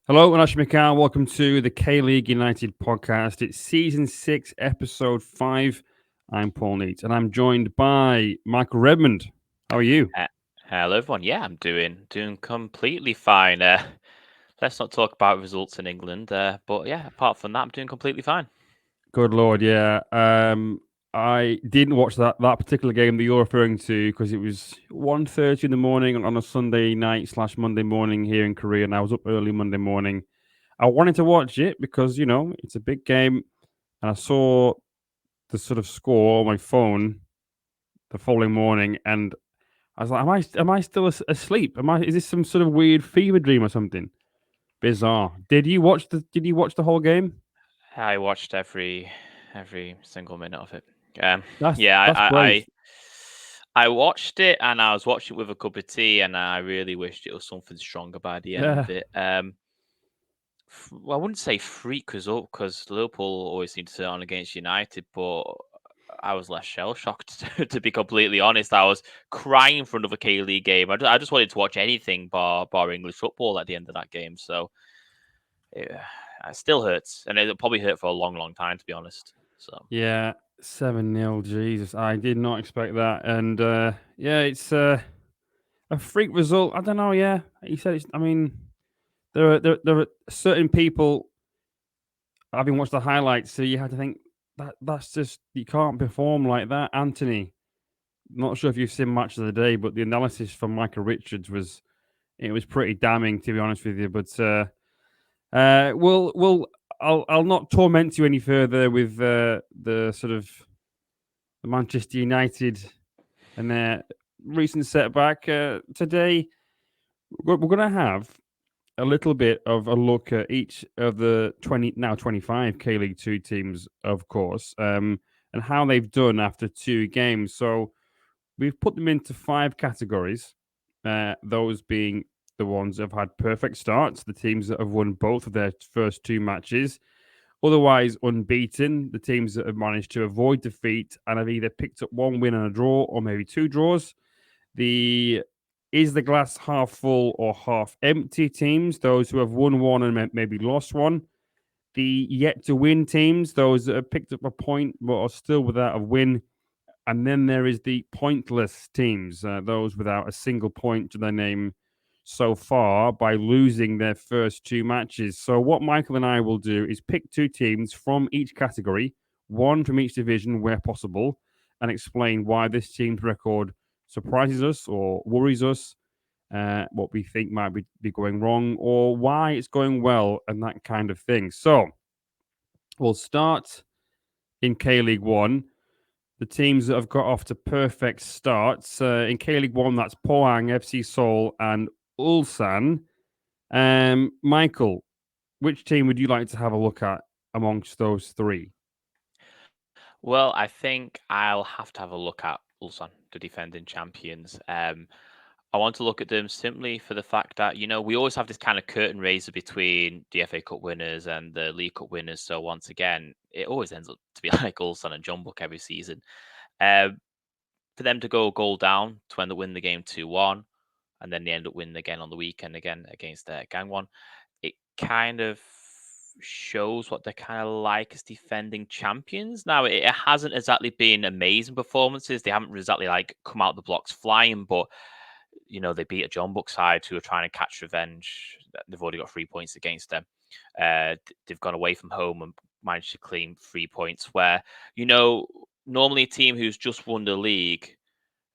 Hello, I'm Ash McCann. Welcome to the K League United podcast. It's season 6, episode 5. I'm Paul Neat, and I'm joined by Michael Redmond. How are you? Uh, Hello, everyone. Yeah, I'm doing completely fine. Let's not talk about results in England. But yeah, apart from that, I'm doing completely fine. Good Lord, yeah. I didn't watch that particular game that you're referring to because it was 1:30 in the morning on a Sunday night / Monday morning here in Korea, and I was up early Monday morning. I wanted to watch it because, it's a big game, and I saw the sort of score on my phone the following morning, and I was like, am I still asleep? Is this some sort of weird fever dream or something? Bizarre. Did you watch the whole game? I watched every single minute of it. Um, That's yeah, that's brave. I watched it, and I was watching it with a cup of tea, and I really wished it was something stronger by the end Yeah. of it. Well, I wouldn't say freak result because Liverpool always seem to turn on against United, but I was less shell shocked to be completely honest. I was crying for another K League game. I just wanted to watch anything bar English football at the end of that game. So yeah, it still hurts, and it'll probably hurt for a long time to be honest. So Yeah. 7-0. Jesus, I did not expect that. And yeah, it's a freak result. I don't know. Yeah, he said it's. I mean, there are certain people. Having watched the highlights, so you had to think that's just you can't perform like that, Anthony. Not sure if you've seen Match of the Day, but the analysis from Michael Richards was pretty damning, to be honest with you. But I'll not torment you any further with the sort of the Manchester United and their recent setback. Today, we're going to have a little bit of a look at each of the 25 K League 2 teams, of course, and how they've done after 2 games. So we've put them into 5 categories, those being the ones that have had perfect starts, the teams that have won both of their first 2 matches, otherwise unbeaten, the teams that have managed to avoid defeat and have either picked up 1 win and a draw or maybe 2 draws. The is the glass half full or half empty teams, those who have won one and maybe lost one. The yet to win teams, those that have picked up a point but are still without a win. And then there is the pointless teams, those without a single point to their name so far by losing their first 2 matches. So, what Michael and I will do is pick 2 teams from each category, one from each division where possible, and explain why this team's record surprises us or worries us, what we think might be going wrong, or why it's going well, and that kind of thing. So, we'll start in K League 1, the teams that have got off to perfect starts. In K League 1, that's Pohang, FC Seoul, and Ulsan. Michael, which team would you like to have a look at amongst those 3? well, I think I'll have to have a look at Ulsan, the defending champions. I want to look at them simply for the fact that, we always have this kind of curtain raiser between the FA Cup winners and the League Cup winners. So once again, it always ends up to be like Ulsan and John Book every season. Um, for them to go goal down to end up winning the game 2-1, and then they end up winning again on the weekend again against Gangwon, it kind of shows what they're kind of like as defending champions. Now, it hasn't exactly been amazing performances. They haven't exactly like come out the blocks flying, but they beat a John Book side who are trying to catch revenge. They've already got 3 points against them. They've gone away from home and managed to claim 3 points. Where normally a team who's just won the league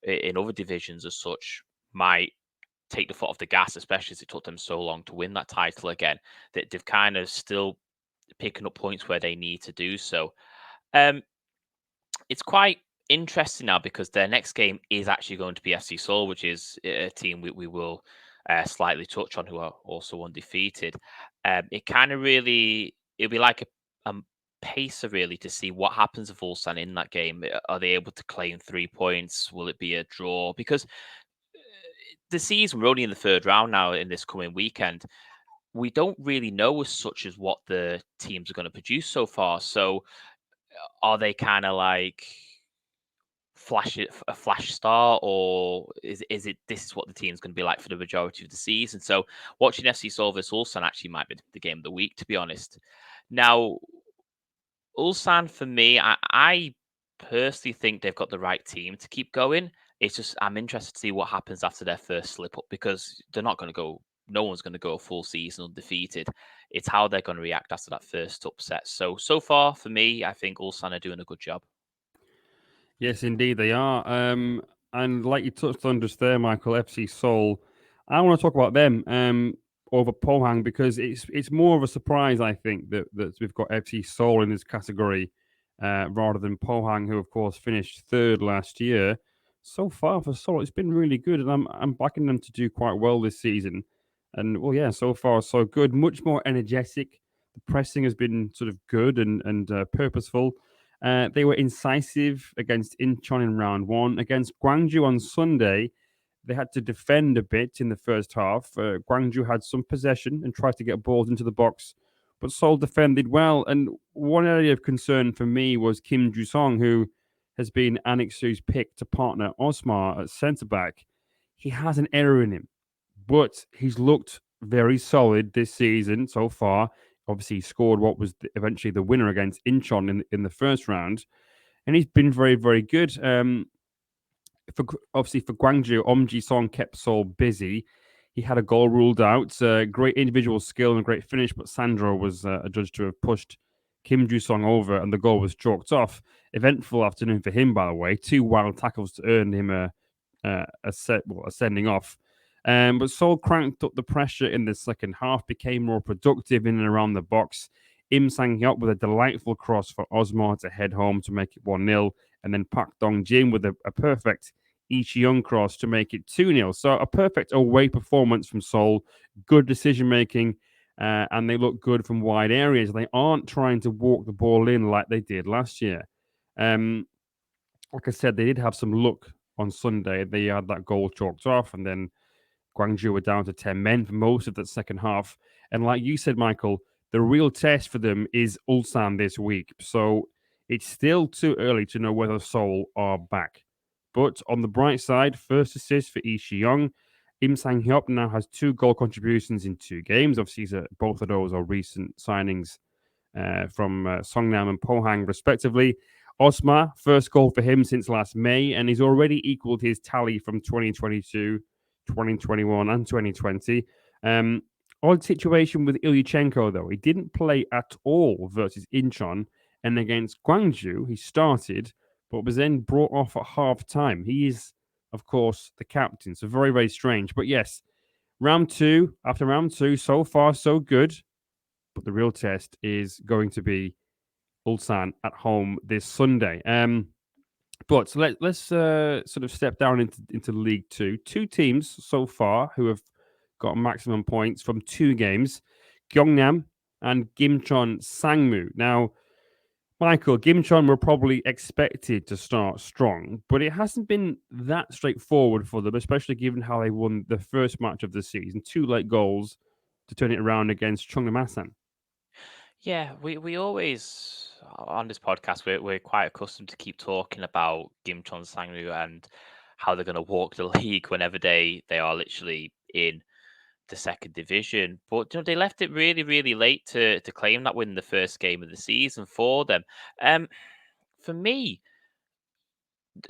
in other divisions as such might take the foot off the gas, especially as it took them so long to win that title again. That they've kind of still picking up points where they need to do so. Um, it's quite interesting now because their next game is actually going to be FC Seoul, which is a team we will slightly touch on, who are also undefeated. It kind of really, it'll be like a pacer really to see what happens if Ulsan in that game. Are they able to claim 3 points? Will it be a draw? Because the season, we're only in the third round now in this coming weekend. We don't really know as such as what the teams are going to produce so far. So are they kind of like a flash start, or is it this is what the team's going to be like for the majority of the season? So watching FC Seoul versus Ulsan actually might be the game of the week, to be honest. Now, Ulsan for me, I personally think they've got the right team to keep going. It's just I'm interested to see what happens after their first slip up, because they're not going to go. No one's going to go a full season undefeated. It's how they're going to react after that first upset. So far for me, I think Ulsan are doing a good job. Yes, indeed they are. And like you touched on just there, Michael, FC Seoul. I want to talk about them over Pohang because it's more of a surprise, I think, that we've got FC Seoul in this category rather than Pohang, who of course finished third last year. So far for Seoul, it's been really good, and I'm backing them to do quite well this season. And well, yeah, so far so good. Much more energetic. The pressing has been sort of good and purposeful. They were incisive against Incheon in round one. Against Gwangju on Sunday, they had to defend a bit in the first half. Gwangju had some possession and tried to get balls into the box, but Seoul defended well. And one area of concern for me was Kim Ju-song, who has been Anixu's pick to partner Osmar at centre back. He has an error in him, but he's looked very solid this season so far. Obviously, he scored what was eventually the winner against Incheon in the first round, and he's been very, very good. Obviously for Gwangju, Om Ji Song kept Seoul busy. He had a goal ruled out. Great individual skill and a great finish, but Sandro was adjudged to have pushed Kim Ju Song over, and the goal was chalked off. Eventful afternoon for him, by the way. Two wild tackles to earn him a sending off. But Seoul cranked up the pressure in the second half, became more productive in and around the box. Im Sang-hyuk with a delightful cross for Osmar to head home to make it 1-0, and then Park Dong-jin with a perfect Lee Young cross to make it 2-0. So a perfect away performance from Seoul, good decision making, and they look good from wide areas. They aren't trying to walk the ball in like they did last year. Like I said, they did have some luck on Sunday. They had that goal chalked off, and then Gwangju were down to 10 men for most of the second half. And like you said, Michael, the real test for them is Ulsan this week. So it's still too early to know whether Seoul are back. But on the bright side, first assist for Lee Young. Im Sang Hyuk now has 2 goal contributions in 2 games. Obviously, both of those are recent signings from Songnam and Pohang, respectively. Osma, first goal for him since last May, and he's already equaled his tally from 2022, 2021, and 2020. Odd situation with Ilyuchenko, though. He didn't play at all versus Incheon, and against Gwangju, he started, but was then brought off at half time. He is, of course, the captain, so very, very strange. But yes, after round two, so far, so good. But the real test is going to be Ulsan at home this Sunday. But so let's sort of step down into League Two. 2 teams so far who have got maximum points from 2 games: Gyeongnam and Gimcheon Sangmu. Now, Michael, Gimcheon were probably expected to start strong, but it hasn't been that straightforward for them, especially given how they won the first match of the season, 2 late goals to turn it around against Cheongnam. Yeah, we always on this podcast we're quite accustomed to keep talking about Gimcheon Sangwoo and how they're going to walk the league whenever they are literally in the second division. But they left it really late to claim that win in the first game of the season for them. For me,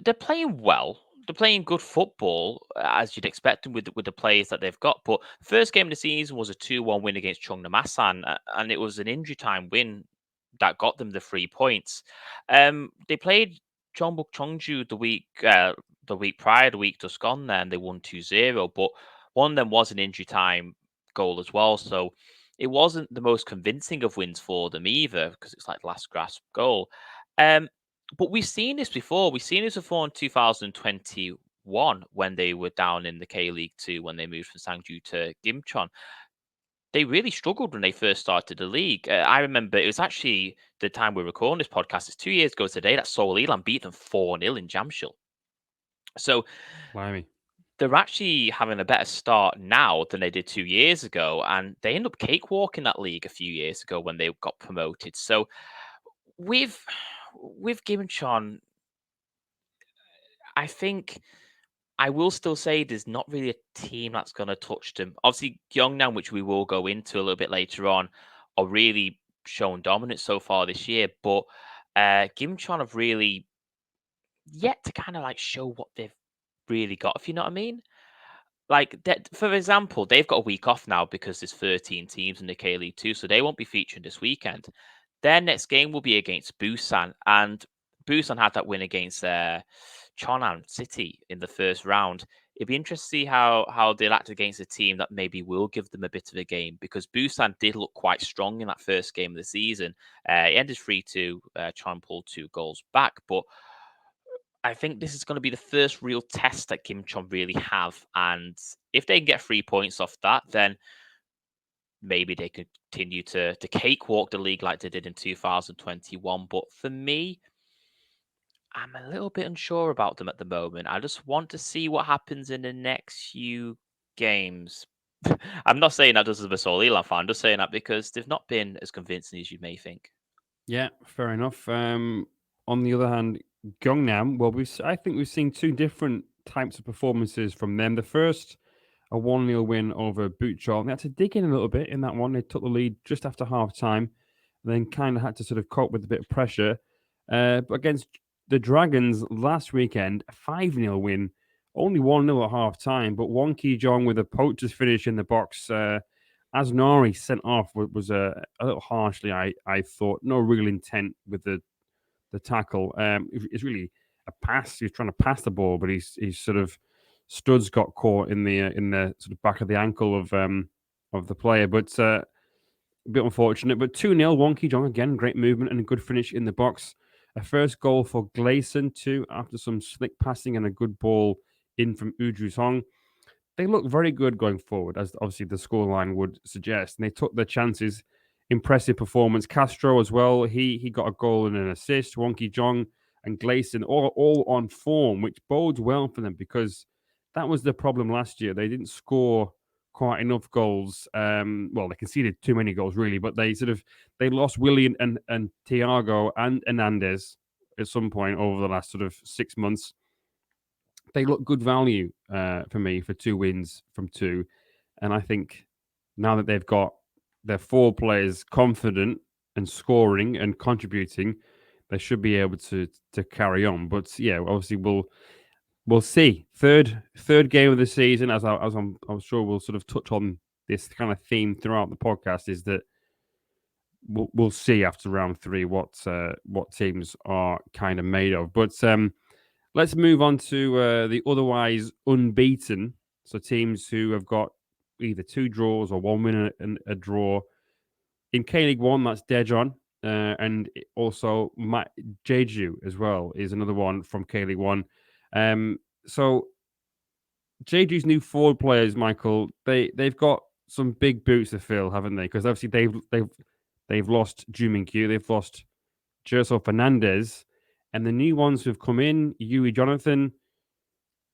they're playing well. They're playing good football, as you'd expect them with the players that they've got. But first game of the season was a 2-1 win against Cheongnam, and it was an injury time win that got them the 3 points. They played Jeonbuk Cheongju the week prior, the week just gone there, and they won 2-0. But one of them was an injury time goal as well. So it wasn't the most convincing of wins for them either, because it's like last grasp goal. But we've seen this before. We've seen this before in 2021 when they were down in the K League 2 when they moved from Sangju to Gimcheon. They really struggled when they first started the league. I remember it was actually the time we were recording this podcast. It's 2 years ago today that Seoul Elam beat them 4-0 in Jamshil. So Blimey. they're actually having a better start now than they did 2 years ago. And they ended up cakewalking that league a few years ago when they got promoted. So with Gimcheon, I think I will still say there's not really a team that's going to touch them. Obviously, Gyeongnam, which we will go into a little bit later on, are really shown dominance so far this year. But Gimcheon have really yet to kind of like show what they've really got, if you know what I mean. Like, that, for example, they've got a week off now because there's 13 teams in the KLU 2, so they won't be featuring this weekend. Their next game will be against Busan, and Busan had that win against Cheonan City in the first round. It'd be interesting to see how they'll act against a team that maybe will give them a bit of a game, because Busan did look quite strong in that first game of the season. It ended 3-2. Cheonan pulled 2 goals back, but I think this is going to be the first real test that Kim Chon really have, and if they can get 3 points off that, then maybe they could continue to cakewalk the league like they did in 2021. But for me, I'm a little bit unsure about them at the moment. I just want to see what happens in the next few games. I'm not saying that just as a Seoul Elan fan. I'm just saying that because they've not been as convincing as you may think. Yeah, fair enough. On the other hand, Gangnam, well, I think we've seen two different types of performances from them. The first, a 1-0 win over Butchol. They had to dig in a little bit in that one. They took the lead just after half time, then kind of had to sort of cope with a bit of pressure. But against the Dragons last weekend, a 5-0 win, only 1-0 at half time, but Won Ki Jong with a poacher's finish in the box. Asnari sent off was a little harshly, I thought. No real intent with the tackle. It's really a pass. He's trying to pass the ball, but he's sort of studs got caught in the sort of back of the ankle of the player. But a bit unfortunate. But 2-0, Won Ki Jong again, great movement and a good finish in the box. A first goal for Gleason too, after some slick passing and a good ball in from Udru Song. They look very good going forward, as obviously the scoreline would suggest. And they took their chances. Impressive performance. Castro as well. He got a goal and an assist. Wonky Jong and Gleason all on form, which bodes well for them because that was the problem last year. They didn't score quite enough goals. Well, they conceded too many goals really, but they lost William and Thiago and Hernandez at some point over the last sort of 6 months. They look good value for me for 2 wins from 2. And I think now that they've got their 4 players confident and scoring and contributing, they should be able to carry on. But yeah, obviously we'll see. Third game of the season, I'm sure we'll sort of touch on this kind of theme throughout the podcast, is that we'll see after round 3 what teams are kind of made of. But let's move on to the otherwise unbeaten. So teams who have got either 2 draws or 1 win and a draw. In K-League 1, that's Daejeon. And also Jeju as well is another one from K-League 1. So Jeju's new forward players, Michael, they've got some big boots to fill, haven't they? Because obviously they've lost Ju Min-kyu, they've lost Jerso Fernandez, and the new ones who've come in, Yui Jonathan,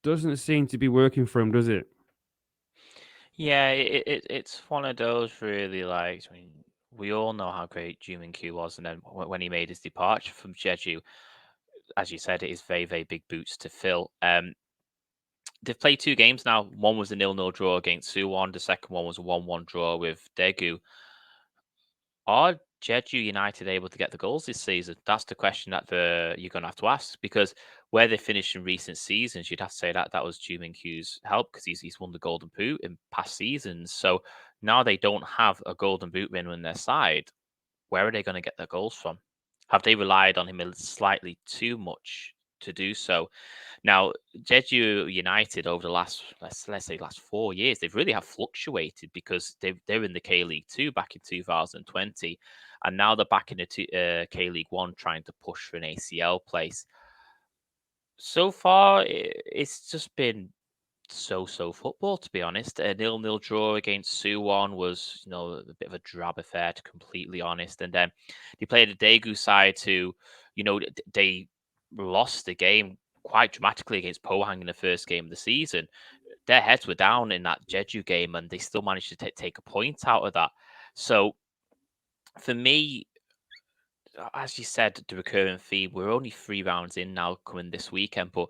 doesn't seem to be working for him, does it? Yeah, it's one of those really, like, I mean, we all know how great Jumin Q was, and then when he made his departure from Jeju, as you said, it is very, very big boots to fill. They've played 2 games now. One was a 0-0 draw against Suwon. The second one was a 1-1 draw with Daegu. Are Jeju United able to get the goals this season? That's the question that you're going to have to ask, because where they finished in recent seasons, you'd have to say that was Ju Min-kyu's help, because he's won the Golden Boot in past seasons. So now they don't have a Golden Boot winner in their side. Where are they going to get their goals from? Have they relied on him slightly too much to do so? Now, Jeju United over the last let's say last 4 years, they've really have fluctuated, because they're in the K League 2 back in 2020, and now they're back in the K League 1 trying to push for an ACL place. So far, it's just been so football, to be honest. A 0-0 draw against Suwon was, a bit of a drab affair, to completely honest. And then they played a Daegu side who, they lost the game quite dramatically against Pohang in the first game of the season. Their heads were down in that Jeju game, and they still managed to take a point out of that. So for me, as you said, the recurring theme, we're only 3 rounds in now coming this weekend, but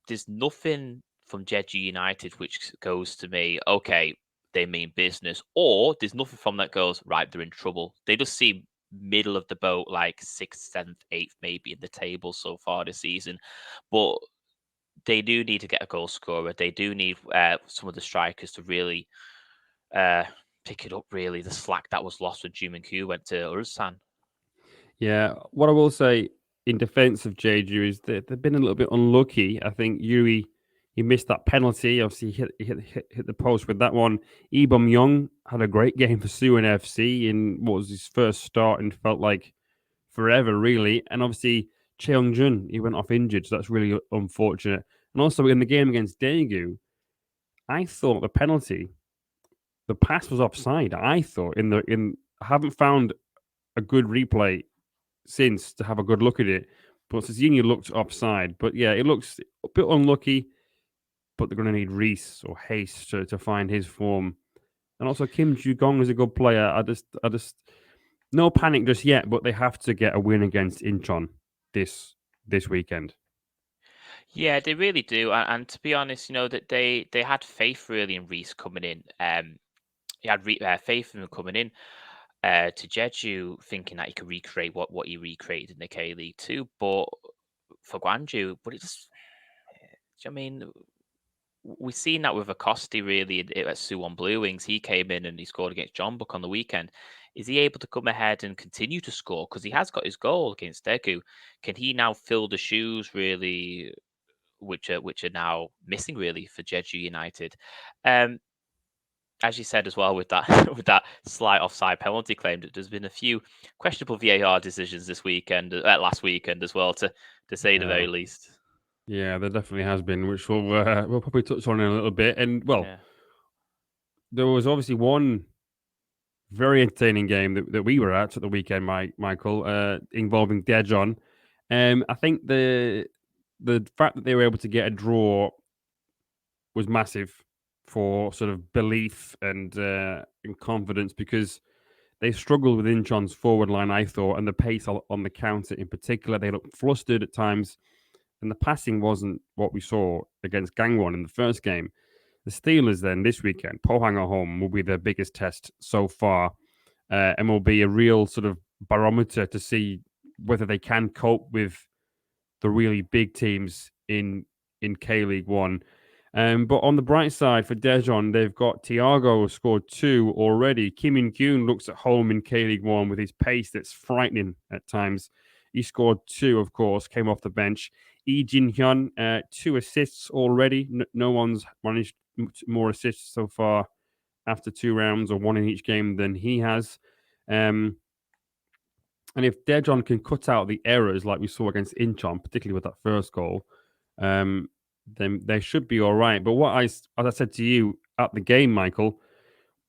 there's nothing from Jeju United which goes to me, okay, they mean business, or there's nothing from that goes, right, they're in trouble. They just seem middle of the boat, like sixth, seventh, eighth, maybe in the table so far this season. But they do need to get a goal scorer. They do need some of the strikers to really pick it up, really, the slack that was lost when Juman Q went to Ulsan. Yeah, what I will say in defence of Jeju is that they've been a little bit unlucky. I think Yuri, he missed that penalty. Obviously, hit the post with that one. Ibom Young had a great game for Suwon FC in what was his first start and felt like forever, really. And obviously, Cheong Jun, he went off injured, so that's really unfortunate. And also in the game against Daegu, I thought the penalty, the pass was offside. I thought I haven't found a good replay since to have a good look at it. But Cezini looked offside. But yeah, it looks a bit unlucky. But they're going to need Reese or Hayes to find his form. And also Kim Ju-gong is a good player. I just no panic just yet, but they have to get a win against Incheon this weekend. Yeah, they really do. And to be honest, that they had faith really in Reese coming in. He had faith in him coming in to Jeju, thinking that he could recreate what he recreated in the K League too. But for Gwangju, but it just, I mean, we've seen that with Acosti really at Suwon Blue Wings. He came in and he scored against John Buck on the weekend. Is he able to come ahead and continue to score? Because he has got his goal against Daegu. Can he now fill the shoes really, which are now missing really for Jeju United? As you said as well with that with that slight offside penalty claim, there's been a few questionable VAR decisions this weekend, last weekend as well, to say the very least. Yeah, there definitely has been, which we'll probably touch on in a little bit. And there was obviously one very entertaining game that we were at the weekend, Michael, involving Daejeon. I think the fact that they were able to get a draw was massive for sort of belief and confidence, because they struggled with Incheon's forward line, I thought, and the pace on the counter in particular. They looked flustered at times, and the passing wasn't what we saw against Gangwon in the first game. The Steelers then this weekend, Pohang at home, will be their biggest test so far, and will be a real sort of barometer to see whether they can cope with the really big teams in K League One. But on the bright side for Daejeon, they've got Thiago scored 2 already. Kim In-kyun looks at home in K League One with his pace that's frightening at times. He scored 2, of course, came off the bench. Lee Jin-hyun, 2 assists already. No one's managed more assists so far after 2 rounds, or 1 in each game, than he has. And if Daejeon can cut out the errors like we saw against Incheon, particularly with that first goal, then they should be all right. But as I said to you at the game, Michael,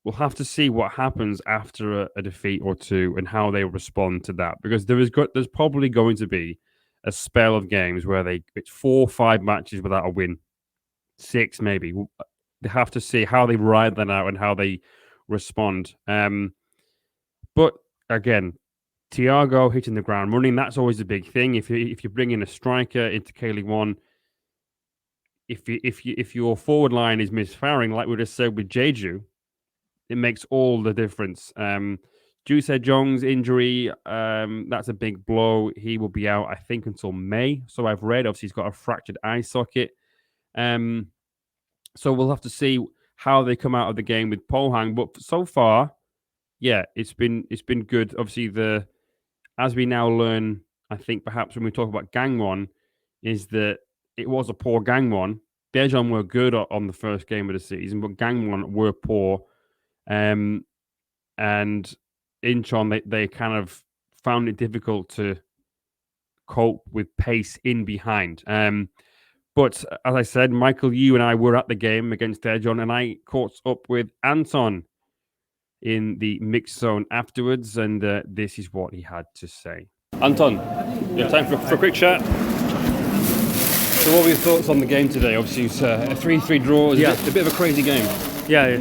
we'll have to see what happens after a defeat or two and how they respond to that, because there's probably going to be a spell of games where it's 4 or 5 matches without a win, 6 maybe. They have to see how they ride that out and how they respond. But again, Thiago hitting the ground running, that's always a big thing. If you bring in a striker into K League One, if your forward line is misfiring, like we just said with Jeju, it makes all the difference. Ju Se-jong's injury, that's a big blow. He will be out, I think, until May. So I've read. Obviously, he's got a fractured eye socket. So we'll have to see how they come out of the game with Pohang. But so far, yeah, it's been good. Obviously, as we now learn, I think perhaps when we talk about Gangwon, is that it was a poor Gangwon. Daejeon were good on the first game of the season, but Gangwon were poor. And Incheon, they kind of found it difficult to cope with pace in behind. But as I said, Michael, you and I were at the game against Daejeon, and I caught up with Anton in the mixed zone afterwards, and this is what he had to say. Anton, you have time for a quick chat? So what were your thoughts on the game today? Obviously, it's a 3-3 draw. It was a bit of a crazy game. Yeah.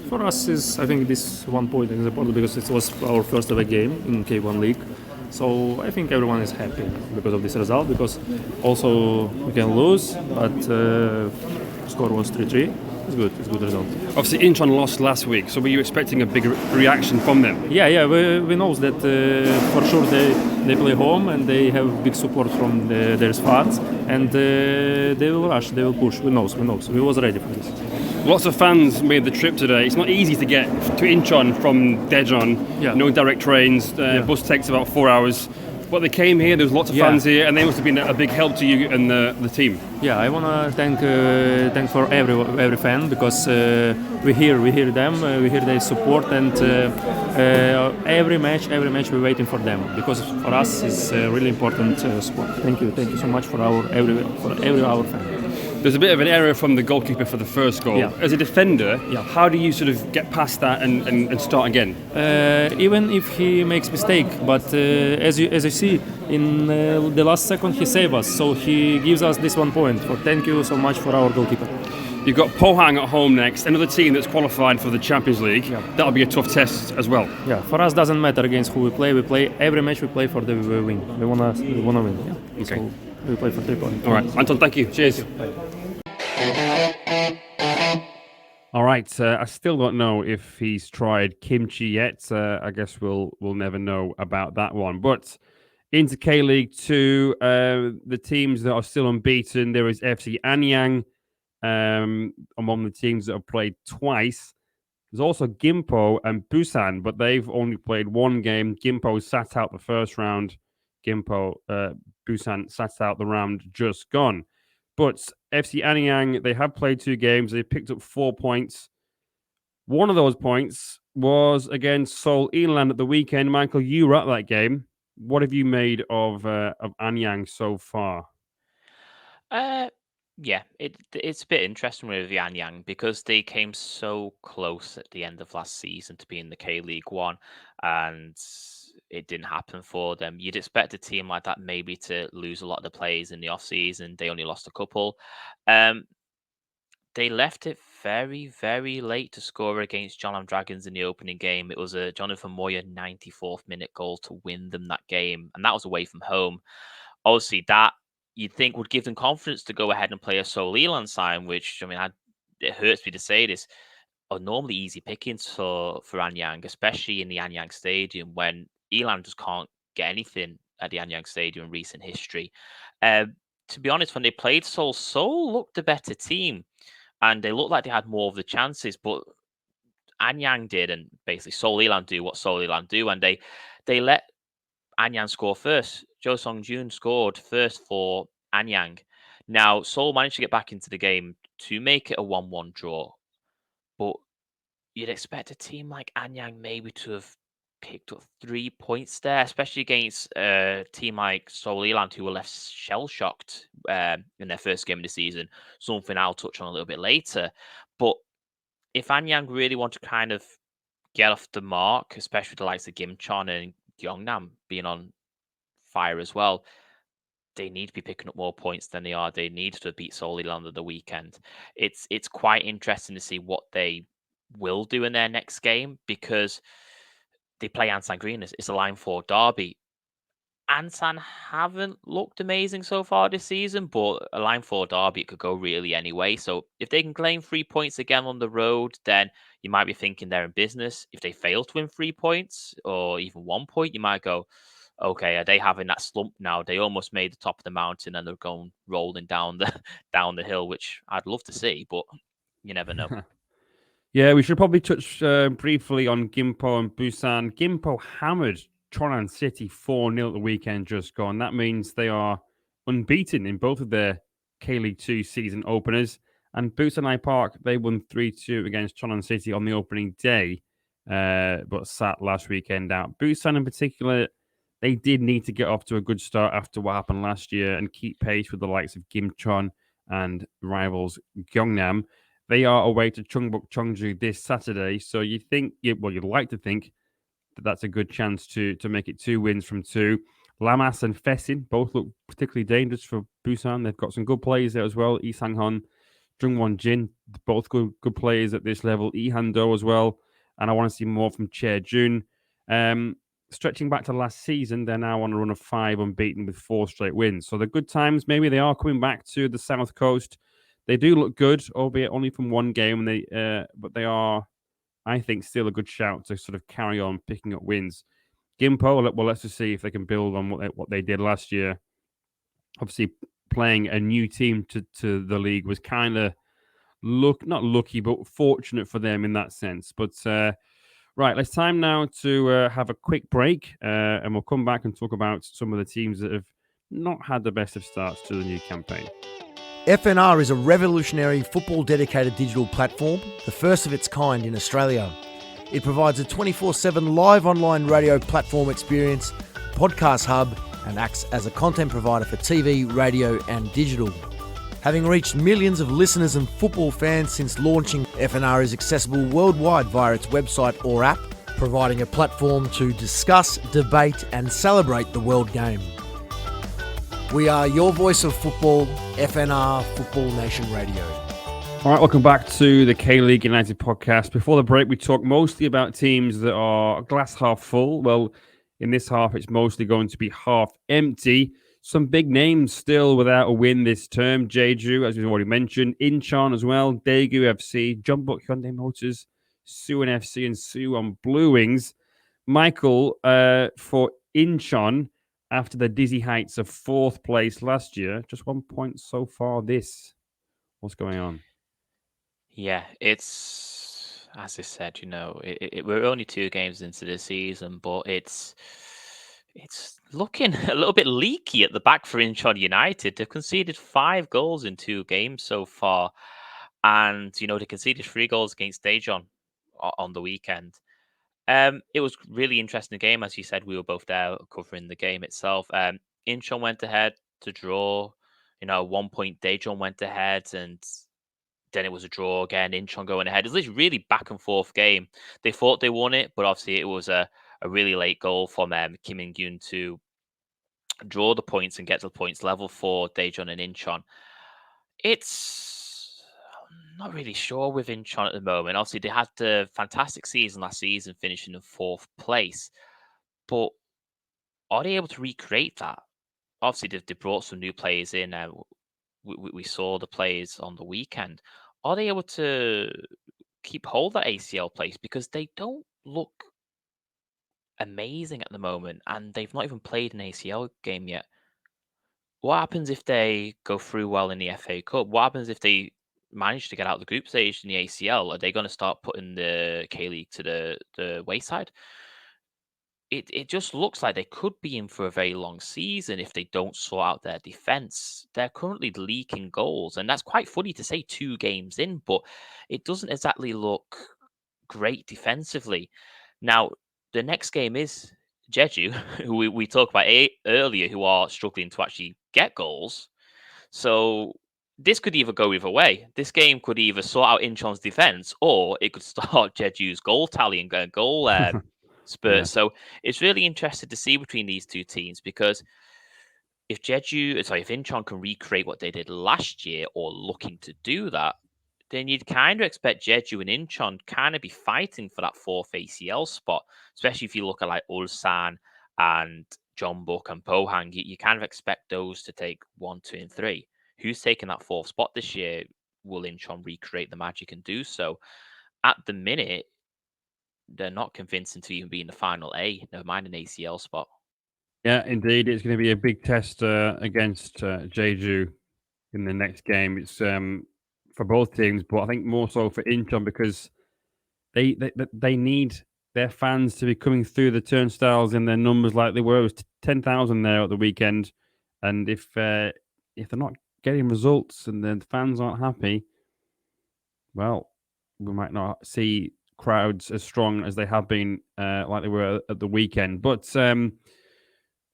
For us, I think this 1 point is important because it was our first ever game in K1 League. So I think everyone is happy because of this result. Because also we can lose, but score was 3-3. It's good. It's a good result. Obviously, Incheon lost last week, so were you expecting a big reaction from them? Yeah. We know that for sure they play home and they have big support from their fans, and they will rush. They will push. We knows. We was ready for this. Lots of fans made the trip today. It's not easy to get to Incheon from Daejeon. Yeah. No direct trains. Bus takes about 4 hours. But they came here. There was lots of fans here, and they must have been a big help to you and the team. Yeah, I wanna thank for every fan, because we hear them, we hear their support, and every match we're waiting for them, because for us it's a really important sport. Thank you so much for every our fan. There's a bit of an error from the goalkeeper for the first goal. Yeah. As a defender, how do you sort of get past that and start again? Even if he makes mistake, but as you see in the last second he saved us, so he gives us this 1 point. So thank you so much for our goalkeeper. You've got Pohang at home next, another team that's qualified for the Champions League. Yeah. That'll be a tough test as well. Yeah, for us doesn't matter against who we play. We play every match. We play for the win. We wanna win. Yeah. Okay. So we play for 3 points. All right, Anton, thank you. Cheers. All right, I still don't know if he's tried kimchi yet. I guess we'll never know about that one. But into K-League 2, the teams that are still unbeaten, there is FC Anyang among the teams that have played twice. There's also Gimpo and Busan, but they've only played one game. Gimpo sat out the first round. Busan sat out the round just gone. But FC Anyang, they have played 2 games. They picked up 4 points. One of those points was against Seoul Eland at the weekend. Michael, you were at that game. What have you made of Anyang so far? Yeah, it's a bit interesting with the Anyang, because they came so close at the end of last season to be in the K-League 1, and it didn't happen for them. You'd expect a team like that maybe to lose a lot of the players in the off-season. They only lost a couple. They left it very, very late to score against Jeonnam Dragons in the opening game. It was a Jonathan Moyer 94th minute goal to win them that game, and that was away from home. Obviously, that you'd think would give them confidence to go ahead and play a Seoul Eland side, which, I mean, it hurts me to say this, are normally easy pickings for Anyang, especially in the Anyang Stadium, when Eland just can't get anything at the Anyang Stadium in recent history. To be honest, when they played Seoul looked the better team, and they looked like they had more of the chances, but Anyang did, and basically Seoul Eland do what Seoul Eland do, and they let Anyang score first. Jo Song-jun scored first for Anyang. Now, Seoul managed to get back into the game to make it a 1-1 draw, but you'd expect a team like Anyang maybe to have picked up 3 points there, especially against a team like Seoul Eland, who were left shell-shocked in their first game of the season, something I'll touch on a little bit later. But if Anyang really want to kind of get off the mark, especially with the likes of Gimcheon and Gyeongnam being on fire as well, they need to be picking up more points than they are. They need to beat Seoul Eland on the weekend. It's quite interesting to see what they will do in their next game, because they play Ansan Green. It's a Line 4 derby. Ansan haven't looked amazing so far this season, but a Line 4 derby, it could go really anyway. So if they can claim 3 points again on the road, then you might be thinking they're in business. If they fail to win 3 points or even 1 point, you might go, okay, are they having that slump now? They almost made the top of the mountain and they're going rolling down the hill, which I'd love to see, but you never know. Yeah, we should probably touch briefly on Gimpo and Busan. Gimpo hammered Chonan City 4-0 at the weekend just gone. That means they are unbeaten in both of their K-League 2 season openers. And Busan Park, they won 3-2 against Chonan City on the opening day, but sat last weekend out. Busan in particular, they did need to get off to a good start after what happened last year and keep pace with the likes of Gimcheon and rivals Gyeongnam. They are away to Chungbuk Cheongju this Saturday, so you'd like to think that that's a good chance to make it 2 wins from 2. Lamas and Fessin both look particularly dangerous for Busan. They've got some good players there as well. Lee Sang-hon, Jungwon Jin, both good players at this level. Lee Han-do as well, and I want to see more from Chae Jun. stretching back to last season, they're now on a run of 5 unbeaten with 4 straight wins. So the good times, maybe they are coming back to the South Coast. They do look good, albeit only from one game. But they are, I think, still a good shout to sort of carry on picking up wins. Gimpo, well, let's just see if they can build on what they did last year. Obviously, playing a new team to the league was kind of not lucky, but fortunate for them in that sense. But right, it's time now to have a quick break, and we'll come back and talk about some of the teams that have not had the best of starts to the new campaign. FNR is a revolutionary football-dedicated digital platform, the first of its kind in Australia. It provides a 24/7 live online radio platform experience, podcast hub, and acts as a content provider for TV, radio, and digital. Having reached millions of listeners and football fans since launching, FNR is accessible worldwide via its website or app, providing a platform to discuss, debate, and celebrate the world game. We are your voice of football, FNR Football Nation Radio. All right, welcome back to the K-League United podcast. Before the break, we talked mostly about teams that are glass half full. Well, in this half, it's mostly going to be half empty. Some big names still without a win this term. Jeju, as we've already mentioned. Incheon as well. Daegu FC, Jeonbuk Hyundai Motors, Suwon FC, and Suwon Blue Wings. Michael, for Incheon, after the dizzy heights of 4th place last year, just 1 point so far this. What's going on? Yeah, it's, as I said, we're only 2 games into the season, but it's looking a little bit leaky at the back for Incheon United. They've conceded 5 goals in 2 games so far. And, they conceded 3 goals against Daejeon on the weekend. It was really interesting game. As you said, we were both there covering the game itself. Incheon went ahead to draw. 1 point Daejeon went ahead, and then it was a draw again. Incheon going ahead. It was really back and forth game. They thought they won it, but obviously it was a really late goal from Kim In-gyun to draw the points and get to the points level for Daejeon and Incheon. I'm not really sure with Incheon at the moment. Obviously, they had the fantastic season last season, finishing in 4th place. But are they able to recreate that? Obviously, they brought some new players in. We saw the players on the weekend. Are they able to keep hold of that ACL place? Because they don't look amazing at the moment, and they've not even played an ACL game yet. What happens if they go through well in the FA Cup? What happens if they manage to get out the group stage in the ACL? Are they going to start putting the K-League to the wayside? It just looks like they could be in for a very long season if they don't sort out their defense. They're currently leaking goals, and that's quite funny to say 2 games in, but it doesn't exactly look great defensively. Now, the next game is Jeju, who we talked about earlier, who are struggling to actually get goals. So this could either go either way. This game could either sort out Incheon's defense, or it could start Jeju's goal tally and goal spurt. Yeah. So it's really interesting to see between these 2 teams, because if Incheon can recreate what they did last year, or looking to do that, then you'd kind of expect Jeju and Incheon kind of be fighting for that 4th ACL spot, especially if you look at like Ulsan and Jeonbuk and Pohang. You kind of expect those to take 1, 2, and 3. Who's taking that 4th spot this year? Will Incheon recreate the magic and do so? At the minute, they're not convincing to even be in the final A, never mind an ACL spot. Yeah, indeed. It's going to be a big test against Jeju in the next game. It's for both teams, but I think more so for Incheon, because they need their fans to be coming through the turnstiles in their numbers like they were. It was 10,000 there at the weekend. And if they're not getting results and the fans aren't happy, well, we might not see crowds as strong as they have been like they were at the weekend. But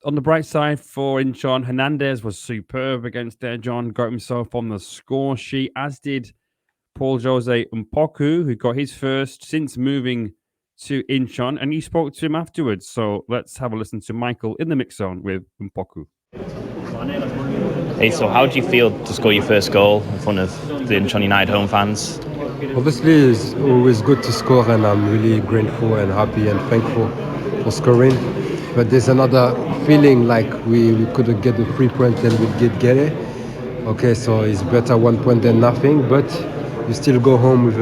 on the bright side for Incheon, Hernandez was superb against Daejeon, got himself on the score sheet, as did Paul Jose Mpoku, who got his first since moving to Incheon, and you spoke to him afterwards. So let's have a listen to Michael in the mix zone with Mpoku. Hey, so how do you feel to score your first goal in front of the Incheon United home fans? Obviously, it's always good to score, and I'm really grateful and happy and thankful for scoring. but there's another feeling like we couldn't get the 3 points, then we'd get it. Okay, so it's better 1 point than nothing, but you still go home with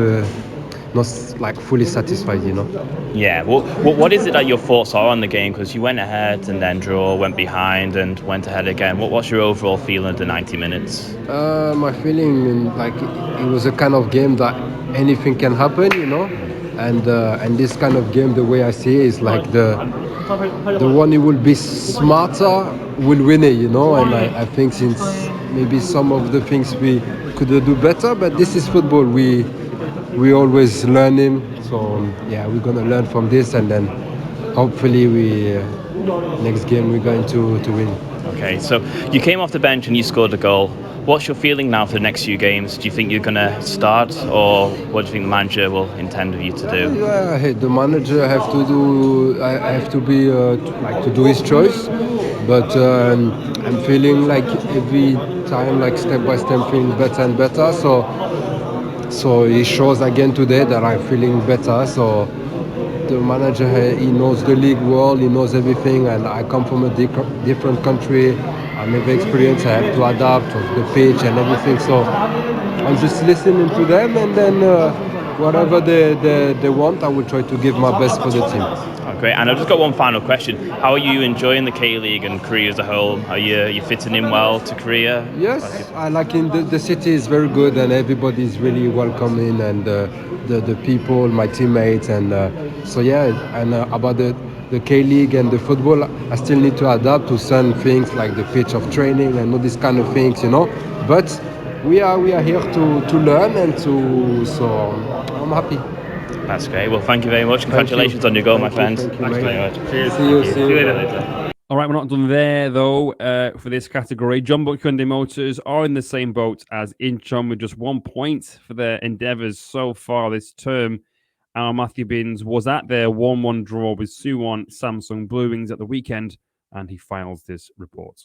not like fully satisfied, you know. Yeah, well, what is it that your thoughts are on the game? Because you went ahead and then draw, went behind and went ahead again. What's your overall feeling of the 90 minutes? My feeling, like, it was a kind of game that anything can happen, you know. And this kind of game, the way I see it, is like the one who will be smarter will win it, you know. And I think since maybe some of the things we could do better, but this is football. We always learning. So yeah, we're gonna learn from this, and then hopefully we next game we're going to win. Okay, so you came off the bench and you scored a goal. What's your feeling now for the next few games? Do you think you're going to start, or what do you think the manager will intend of you to do? Yeah, the manager have to do. I have to be like to do his choice, but I'm feeling like every time, like step by step, feeling better and better. So he shows again today that I'm feeling better. So the manager, he knows the league well, he knows everything, and I come from a different country. I never experienced. I have to adapt to the pitch and everything. So I'm just listening to them, and then whatever they want, I will try to give my best for the team. Oh, great. And I've just got one final question. How are you enjoying the K-League and Korea as a whole? Are you fitting in well to Korea? Yes, I like it. The city is very good, and everybody is really welcoming, and the people, my teammates, and so yeah. And about the K-League and the football, I still need to adapt to some things like the pitch of training and all these kind of things, you know. But we are here to learn and so I'm happy. That's great. Well, thank you very much. Congratulations on your goal, my friend. Thank you, Thanks mate. very much. Cheers. See you later. All right, we're not done there, though, for this category. Jeonbuk Hyundai Motors are in the same boat as Incheon with just 1 point for their endeavours so far this term. Our Matthew Binns was at their 1-1 draw with Suwon Samsung Blue Wings at the weekend, and he files this report.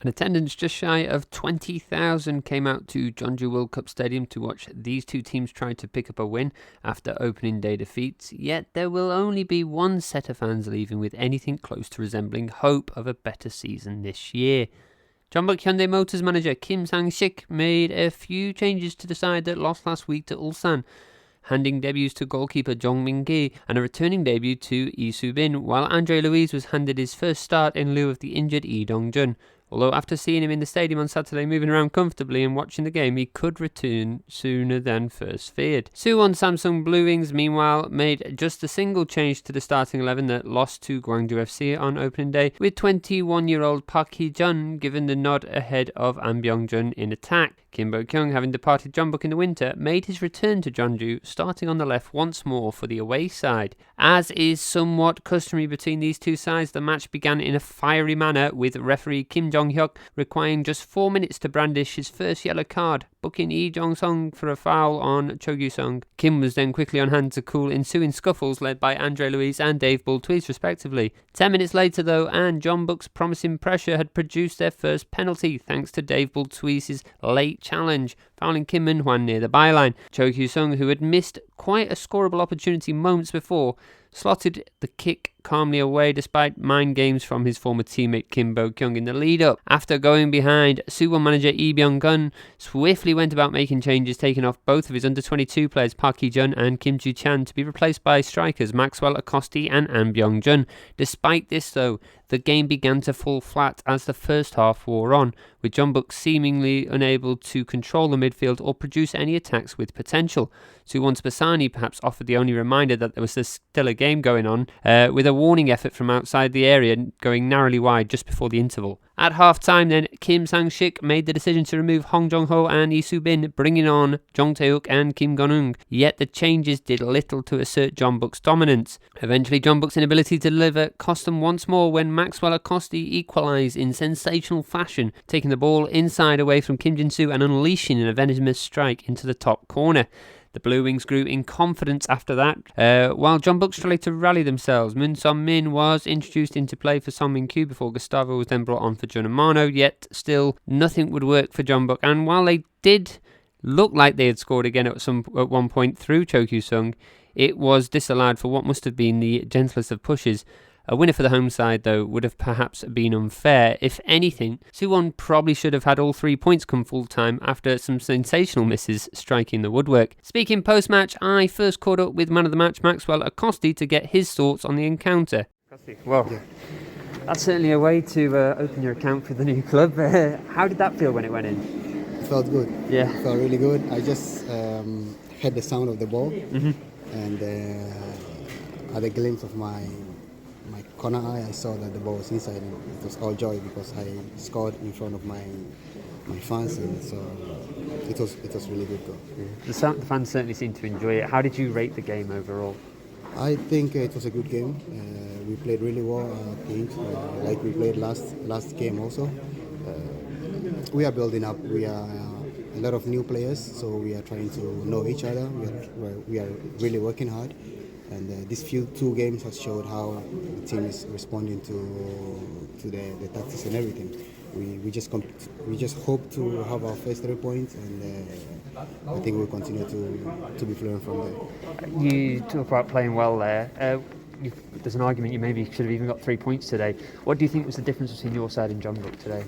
An attendance just shy of 20,000 came out to Jeonju World Cup Stadium to watch these two teams try to pick up a win after opening day defeats, yet there will only be one set of fans leaving with anything close to resembling hope of a better season this year. Jeonbuk Hyundai Motors manager Kim Sang-sik made a few changes to the side that lost last week to Ulsan, handing debuts to goalkeeper Jong Min-gi and a returning debut to Lee Soo-bin, while Andre Luiz was handed his first start in lieu of the injured Lee Dong-jun. Although after seeing him in the stadium on Saturday moving around comfortably and watching the game, he could return sooner than first feared. Suwon Samsung Blue Wings, meanwhile, made just a single change to the starting 11 that lost to Gwangju FC on opening day, with 21-year-old Park Hee-jun given the nod ahead of An Byung-jun in attack. Kim Bo-kyung, having departed Jeonbuk in the winter, made his return to Jeonju, starting on the left once more for the away side. As is somewhat customary between these two sides, the match began in a fiery manner, with referee Kim Jong-hyuk requiring just 4 minutes to brandish his first yellow card, booking Lee Jong-sung for a foul on Cho Gyu-sung. Kim was then quickly on hand to cool ensuing scuffles led by Andre Luiz and Dave Bull-Tweez respectively. 10 minutes later though, and Jeonbuk's promising pressure had produced their first penalty thanks to Dave Bull-Tweez's late challenge, fouling Kim Min-hwan near the byline. Cho Gyu-sung, who had missed quite a scoreable opportunity moments before, slotted the kick calmly away despite mind games from his former teammate Kim Bo-kyung in the lead-up. After going behind, Suwon manager Lee Byung-gun swiftly went about making changes, taking off both of his under-22 players Park Hee-jun and Kim Joo-chan to be replaced by strikers Maxwell Acosti and An Byung-jun. Despite this though, the game began to fall flat as the first half wore on, with Jeonbuk seemingly unable to control the midfield or produce any attacks with potential. Suwon's Basani perhaps offered the only reminder that there was still a game going on, with a warning effort from outside the area going narrowly wide just before the interval. At half-time then, Kim Sang-sik made the decision to remove Hong Jong-ho and Lee Soo-bin, bringing on Jong Tae-uk and Kim Gon-ung. Yet the changes did little to assert Jeonbuk's dominance. Eventually, Jeonbuk's inability to deliver cost them once more when Maxwell Acosti equalised in sensational fashion, taking the ball inside away from Kim Jin-soo and unleashing an venomous strike into the top corner. The Blue Wings grew in confidence after that, while Jeonbuk struggled to rally themselves. Moon Son-min was introduced into play for Song Min-kyu before Gustavo was then brought on for Jun Amano, yet still nothing would work for Jeonbuk, and while they did look like they had scored again at one point through Cho Kyu-sung, it was disallowed for what must have been the gentlest of pushes. A winner for the home side, though, would have perhaps been unfair. If anything, Suwon probably should have had all 3 points come full time after some sensational misses striking the woodwork. Speaking post-match, I first caught up with man of the match Maxwell Acosti to get his thoughts on the encounter. Well, that's certainly a way to open your account for the new club. How did that feel when it went in? It felt good. Yeah. It felt really good. I just heard the sound of the ball and at a glimpse of my corner eye, I saw that the ball was inside, and it was all joy because I scored in front of my fans, and so it was really good goal. The fans certainly seemed to enjoy it. How did you rate the game overall? I think it was a good game. We played really well, I think, like we played last game also. We are building up. We are a lot of new players, so we are trying to know each other. We are really working hard, and these two games have showed how the team is responding to the tactics and everything. We just hope to have our first 3 points, and I think we'll continue to be fluent from there. You talk about playing well there. There's an argument you maybe should have even got 3 points today. What do you think was the difference between your side and Jeonbuk today?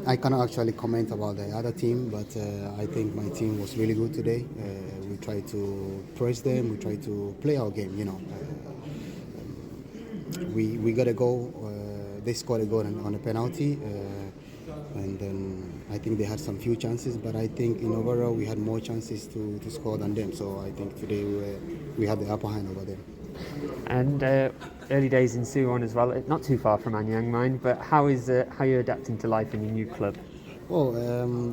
I cannot actually comment about the other team, but I think my team was really good today. We tried to press them, we tried to play our game, we got a goal, they scored a goal on a penalty, and then I think they had some few chances, but I think in overall we had more chances to score than them, so I think today we had the upper hand over them. And early days in Suwon as well, not too far from Anyang, mind, but how are you adapting to life in your new club? Well,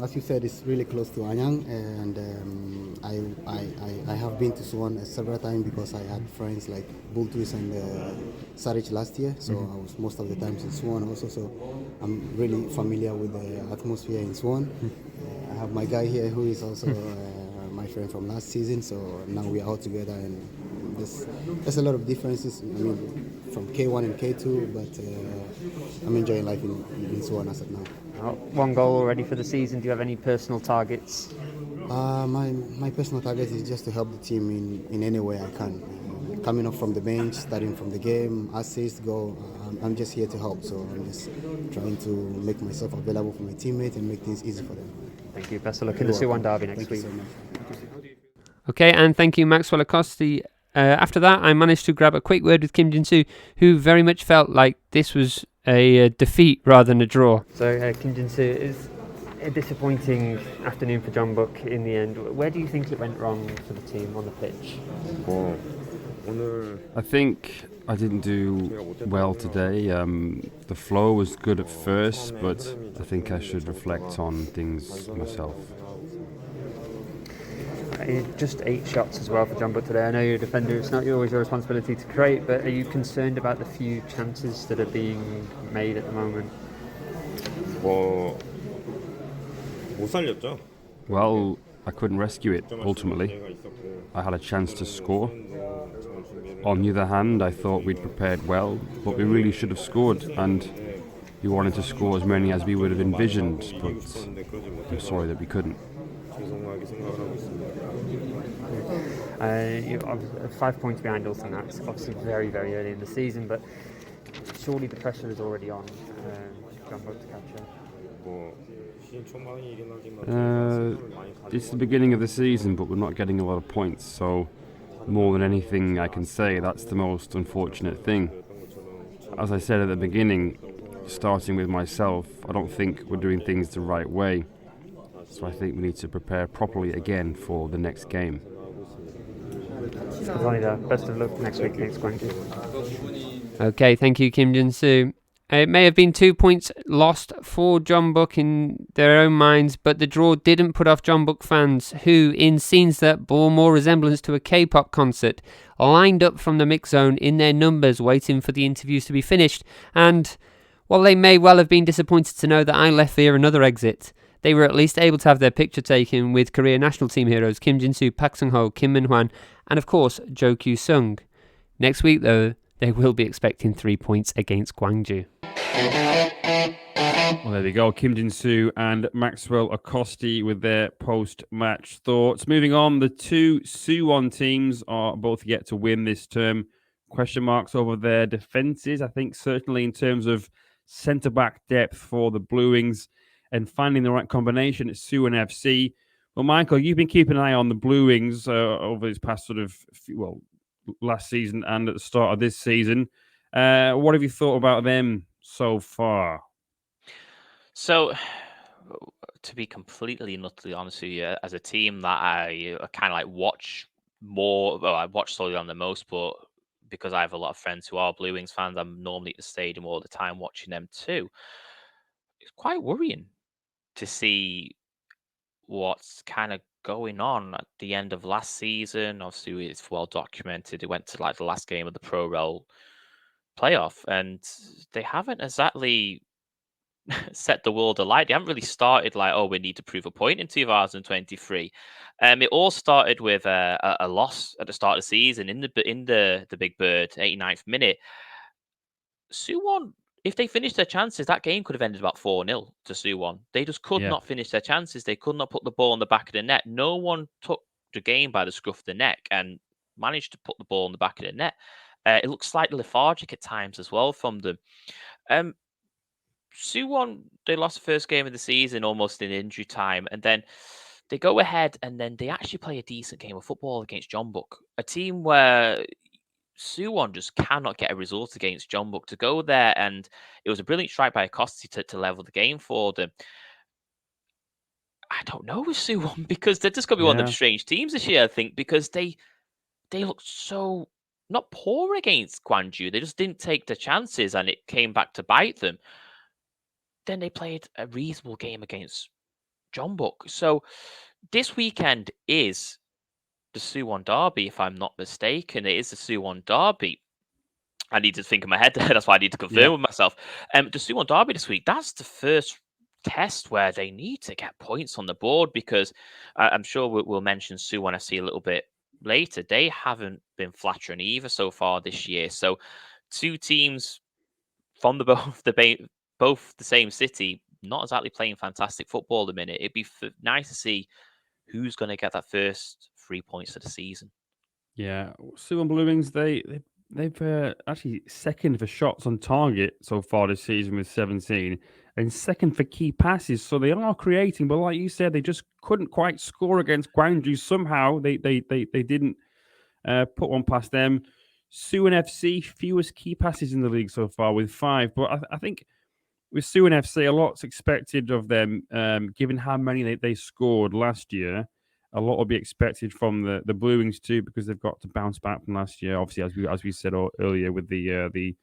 as you said, it's really close to Anyang, and I have been to Suwon several times because I had friends like Bultus and Saric last year, so I was most of the times in Suwon also, so I'm really familiar with the atmosphere in Suwon. I have my guy here who is also my friend from last season, so now we are all together, and there's a lot of differences, from K1 and K2, but I'm enjoying life in Suwon as of now. One goal already for the season. Do you have any personal targets? My personal target is just to help the team in any way I can. Coming up from the bench, starting from the game, assist, goal. I'm just here to help, so I'm just trying to make myself available for my teammates and make things easy for them. Thank you. Best of luck in the Suwon derby next week. Thank you so much. Okay, and thank you, Maxwell Acosti. After that, I managed to grab a quick word with Kim Jin-soo, who very much felt like this was a defeat rather than a draw. So, Kim Jin-soo, is a disappointing afternoon for Jeonbuk in the end. Where do you think it went wrong for the team on the pitch? I think I didn't do well today. The flow was good at first, but I think I should reflect on things myself. Just 8 shots as well for Jeonbuk today. I know you're a defender, it's not always your responsibility to create, but are you concerned about the few chances that are being made at the moment? Well, I couldn't rescue it, ultimately. I had a chance to score. On the other hand, I thought we'd prepared well, but we really should have scored, and we wanted to score as many as we would have envisioned, but I'm sorry that we couldn't. You're 5 points behind Ulsan. That's obviously very, very early in the season, but surely the pressure is already on Jeonbuk to catch up. It's the beginning of the season, but we're not getting a lot of points, so more than anything I can say, that's the most unfortunate thing. As I said at the beginning, starting with myself, I don't think we're doing things the right way, so I think we need to prepare properly again for the next game. Best of luck next week against Gwangju. Okay, thank you, Kim Jin-soo. It may have been 2 points lost for Jeonbuk in their own minds, but the draw didn't put off Jeonbuk fans who, in scenes that bore more resemblance to a K-pop concert, lined up from the mix zone in their numbers waiting for the interviews to be finished. And while they may well have been disappointed to know that I left via another exit, they were at least able to have their picture taken with Korea national team heroes Kim Jin-soo, Park Sung-ho, Kim Min-hwan, and of course Jo Kyu-sung. Next week, though, they will be expecting 3 points against Gwangju. Well, there we go. Kim Jin-soo and Maxwell Acosti with their post-match thoughts. Moving on, the two Suwon teams are both yet to win this term. question marks over their defences. I think certainly in terms of centre-back depth for the Blue Wings and finding the right combination at Suwon FC. Well, Michael, you've been keeping an eye on the Blue Wings over this past last season and at the start of this season. What have you thought about them so far? So, to be completely and utterly honest with you, as a team that I kind of like watch more, well, I watch slowly on the most, but because I have a lot of friends who are Blue Wings fans, I'm normally at the stadium all the time watching them too. It's quite worrying to see what's kind of going on at the end of last season. Obviously, it's well documented. It went to like the last game of the Pro Rel playoff, and they haven't exactly set the world alight. They haven't really started like, oh, we need to prove a point in 2023. It all started with a loss at the start of the season in the Big Bird, 89th minute. Suwon, if they finished their chances, that game could have ended about 4-0 to Suwon. They just could not finish their chances. They could not put the ball in the back of the net. No one took the game by the scruff of the neck and managed to put the ball in the back of the net. It looked slightly lethargic at times as well from them. Suwon, they lost the first game of the season almost in injury time, and then they go ahead and then they actually play a decent game of football against Jeonbuk, a team where Suwon just cannot get a result against Jeonbuk. To go there, and it was a brilliant strike by Acosti to level the game for them. I don't know with Suwon because they're just going to be one of them strange teams this year, I think, because they looked so not poor against Gwangju. They just didn't take the chances, and it came back to bite them. Then they played a reasonable game against Jeonbuk. So this weekend is the Suwon Derby, if I'm not mistaken. It is the Suwon Derby. I need to think in my head. That's why I need to confirm with myself. The Suwon Derby this week, that's the first test where they need to get points on the board because I'm sure we'll mention Suwon FC a little bit later. They haven't been flattering either so far this year. So two teams from both the same city, not exactly playing fantastic football at the minute. It'd be nice to see who's going to get that first 3 points of the season. Yeah, Suwon Blue Wings, they've actually second for shots on target so far this season with 17, and second for key passes. So they are creating, but like you said, they just couldn't quite score against Gwangju. Somehow they didn't put one past them. Suwon FC, fewest key passes in the league so far with 5, but I think with Suwon FC, a lot's expected of them, given how many they scored last year. A lot will be expected from the Blue Wings too, because they've got to bounce back from last year. Obviously, as we said earlier, with the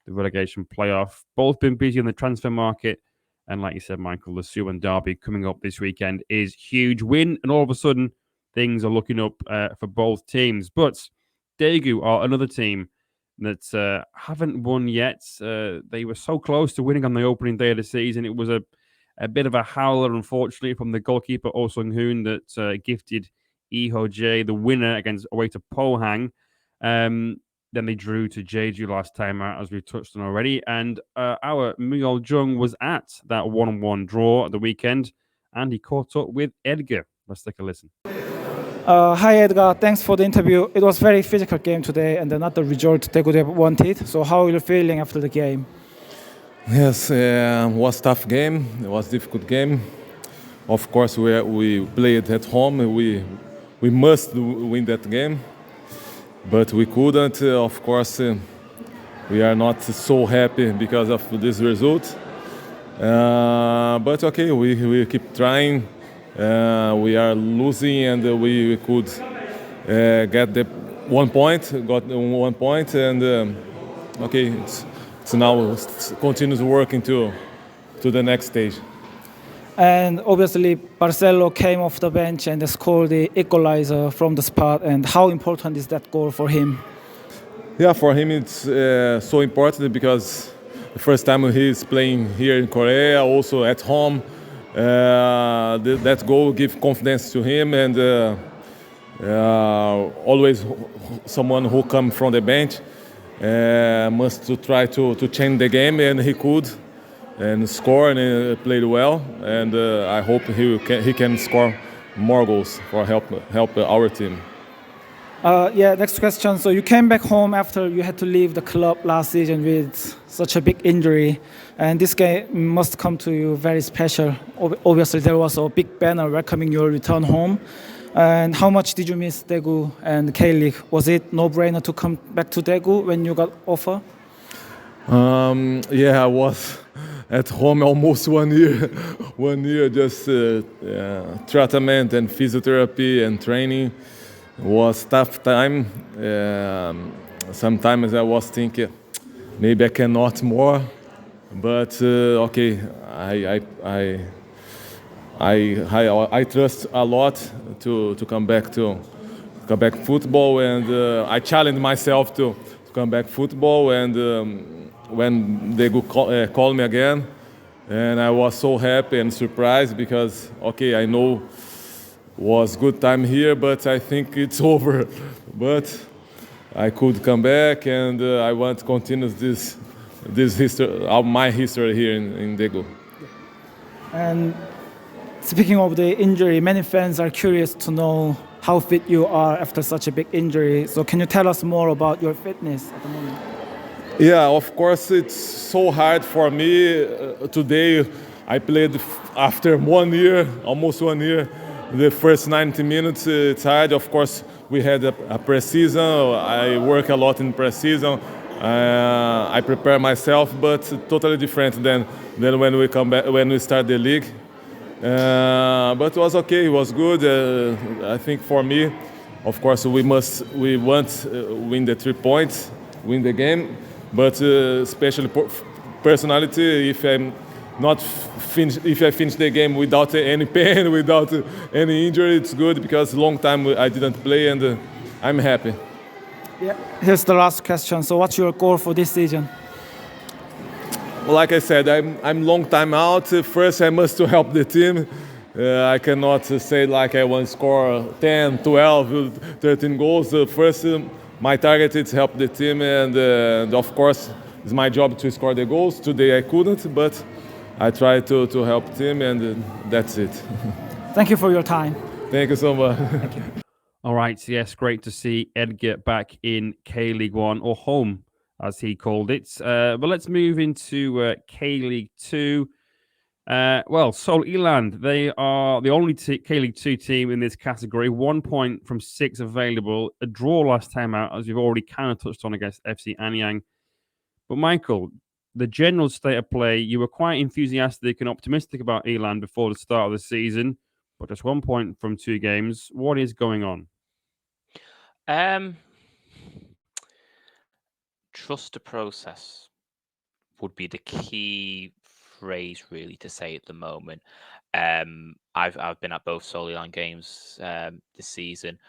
relegation playoff, both been busy on the transfer market, and like you said, Michael, the Suwon Derby coming up this weekend is huge win, and all of a sudden things are looking up for both teams. But Daegu are another team that haven't won yet. They were so close to winning on the opening day of the season. It was a bit of a howler, unfortunately, from the goalkeeper, Oh Sung-hoon, that gifted Iho Jae the winner away to Pohang. Then they drew to Jeju last time out, as we've touched on already. And our Muyol Jung was at that 1-1 draw at the weekend, and he caught up with Edgar. Let's take a listen. Hi Edgar, thanks for the interview. It was a very physical game today and not the result they could have wanted. So how are you feeling after the game? Yes, it was a tough game. It was a difficult game. Of course, we played at home. We must win that game, but we couldn't. Of course, we are not so happy because of this result. But okay, we keep trying. We are losing, and we could get the 1 point. Got 1 point, and okay, it's now continues working to the next stage. And obviously, Barcelo came off the bench and scored the equalizer from the spot. And how important is that goal for him? Yeah, for him it's so important because the first time he's playing here in Korea, also at home. That goal gives confidence to him, and always someone who comes from the bench must to try to change the game, and he could and score, and played well, and I hope he can score more goals for help our team. Yeah, next question. So you came back home after you had to leave the club last season with such a big injury, and this game must come to you very special. Obviously, there was a big banner welcoming your return home. And how much did you miss Daegu and K-League? Was it no-brainer to come back to Daegu when you got offer? Yeah, I was at home almost 1 year. 1 year just treatment and physiotherapy and training. Was tough time. Sometimes I was thinking maybe I cannot more, but okay, I trust a lot to come back football, and I challenged myself to come back football, and when they call me again, and I was so happy and surprised because okay, I know was good time here, but I think it's over. But I could come back, and I want to continue this history, my history here in Daegu. And speaking of the injury, many fans are curious to know how fit you are after such a big injury. So can you tell us more about your fitness at the moment? Yeah, of course, it's so hard for me. Today, I played after 1 year, almost 1 year. The first 90 minutes, it's hard. Of course, we had a pre-season. I work a lot in pre-season. I prepare myself, but totally different than when we come back when we start the league. But it was okay. It was good. I think for me, of course, we want win the 3 points, win the game. But especially personality, if I'm not if I finish the game without any pain, without any injury, it's good because long time I didn't play, and I'm happy. Yeah. Here's the last question. So what's your goal for this season? Like I said, I'm long time out. First, I must to help the team. I cannot say like I want to score 10, 12, 13 goals. First, my target is help the team, and of course, it's my job to score the goals. Today I couldn't, but I try to help the team, and that's it. Thank you for your time. Thank you so much. Thank you. All right, yes, great to see Edgar back in K-League 1, or home, as he called it. But let's move into K-League 2. Well, Seoul Eland, they are the only K-League 2 team in this category. 1 point from 6 available. A draw last time out, as you've already kind of touched on against FC Anyang. But Michael, the general state of play, you were quite enthusiastic and optimistic about Eland before the start of the season, but just 1 point from 2 games. What is going on? Trust the process would be the key phrase really to say at the moment. I've been at both Solilan games this season.